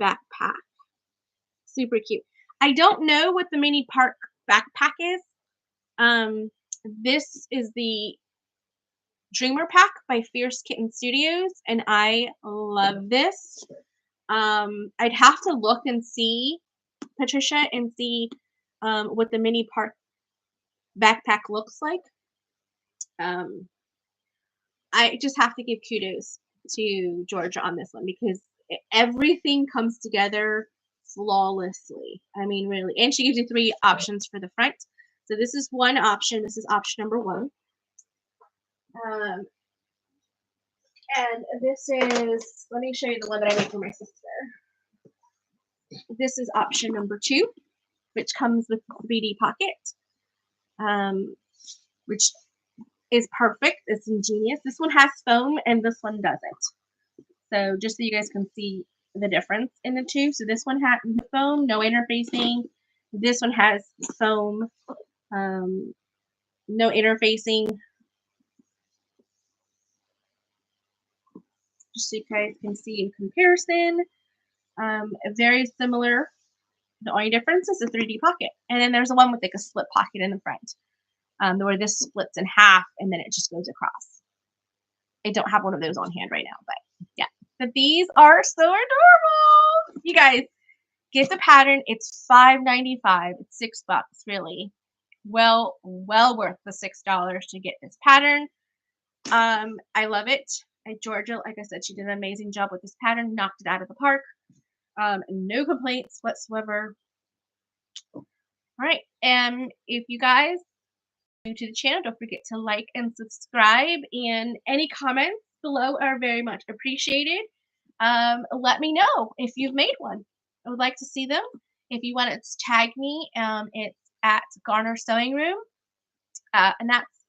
backpack? Super cute. I don't know what the mini park backpack is. Um, this is the Dreamer Pack by Fierce Kitten Studios, and I love this. I'd have to look and see, Patricia, and see what the mini park backpack looks like. Um, I just have to give kudos to Georgia on this one because everything comes together flawlessly. I mean, really. And she gives you 3 options for the front. So this is one option. This is option number 1. Um, and this is, let me show you the one that I made for my sister. This is option number 2, which comes with 3D pocket, which is perfect. It's ingenious. This one has foam and this one doesn't. So just so you guys can see the difference in the two. So this one has foam, no interfacing. This one has foam, no interfacing. Just so you guys can see in comparison. Very similar. The only difference is the 3D pocket. And then there's a one with like a split pocket in the front, where this splits in half and then it just goes across. I don't have one of those on hand right now, but yeah. But these are so adorable. You guys, get the pattern. It's $5.95. It's $6, really. Well worth the $6 to get this pattern. I love it. Georgia, like I said, she did an amazing job with this pattern. Knocked it out of the park. No complaints whatsoever. All right, and if you guys are new to the channel, don't forget to like and subscribe. And any comments below are very much appreciated. Let me know if you've made one. I would like to see them. If you want to tag me, it's at Garner Sewing Room, and that's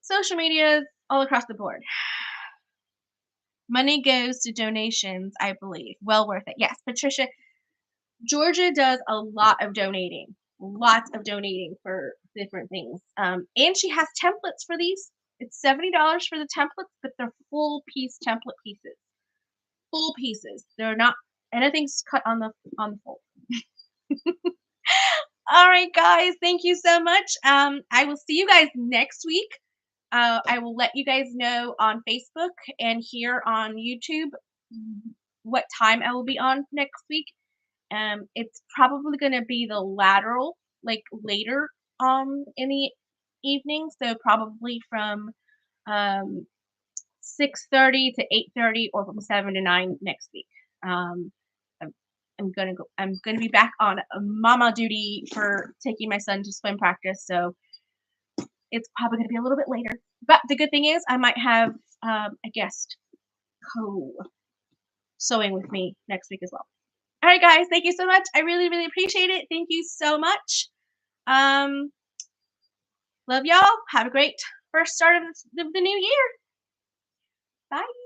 social media all across the board. Money goes to donations, I believe. Well worth it. Yes, Patricia. Georgia does a lot of donating. Lots of donating for different things. And she has templates for these. It's $70 for the templates, but they're full piece template pieces. Full pieces. They're not anything's cut on the fold. All right, guys. Thank you so much. I will see you guys next week. I will let you guys know on Facebook and here on YouTube what time I will be on next week. It's probably going to be the lateral, like later in the evening, so probably from 6:30 to 8:30 or from 7 to 9 next week. I'm gonna be back on mama duty for taking my son to swim practice, so it's probably gonna be a little bit later. But the good thing is I might have a guest sewing with me next week as well. All right, guys, thank you so much. I really, really appreciate it. Thank you so much. Love y'all. Have a great first start of the new year. Bye.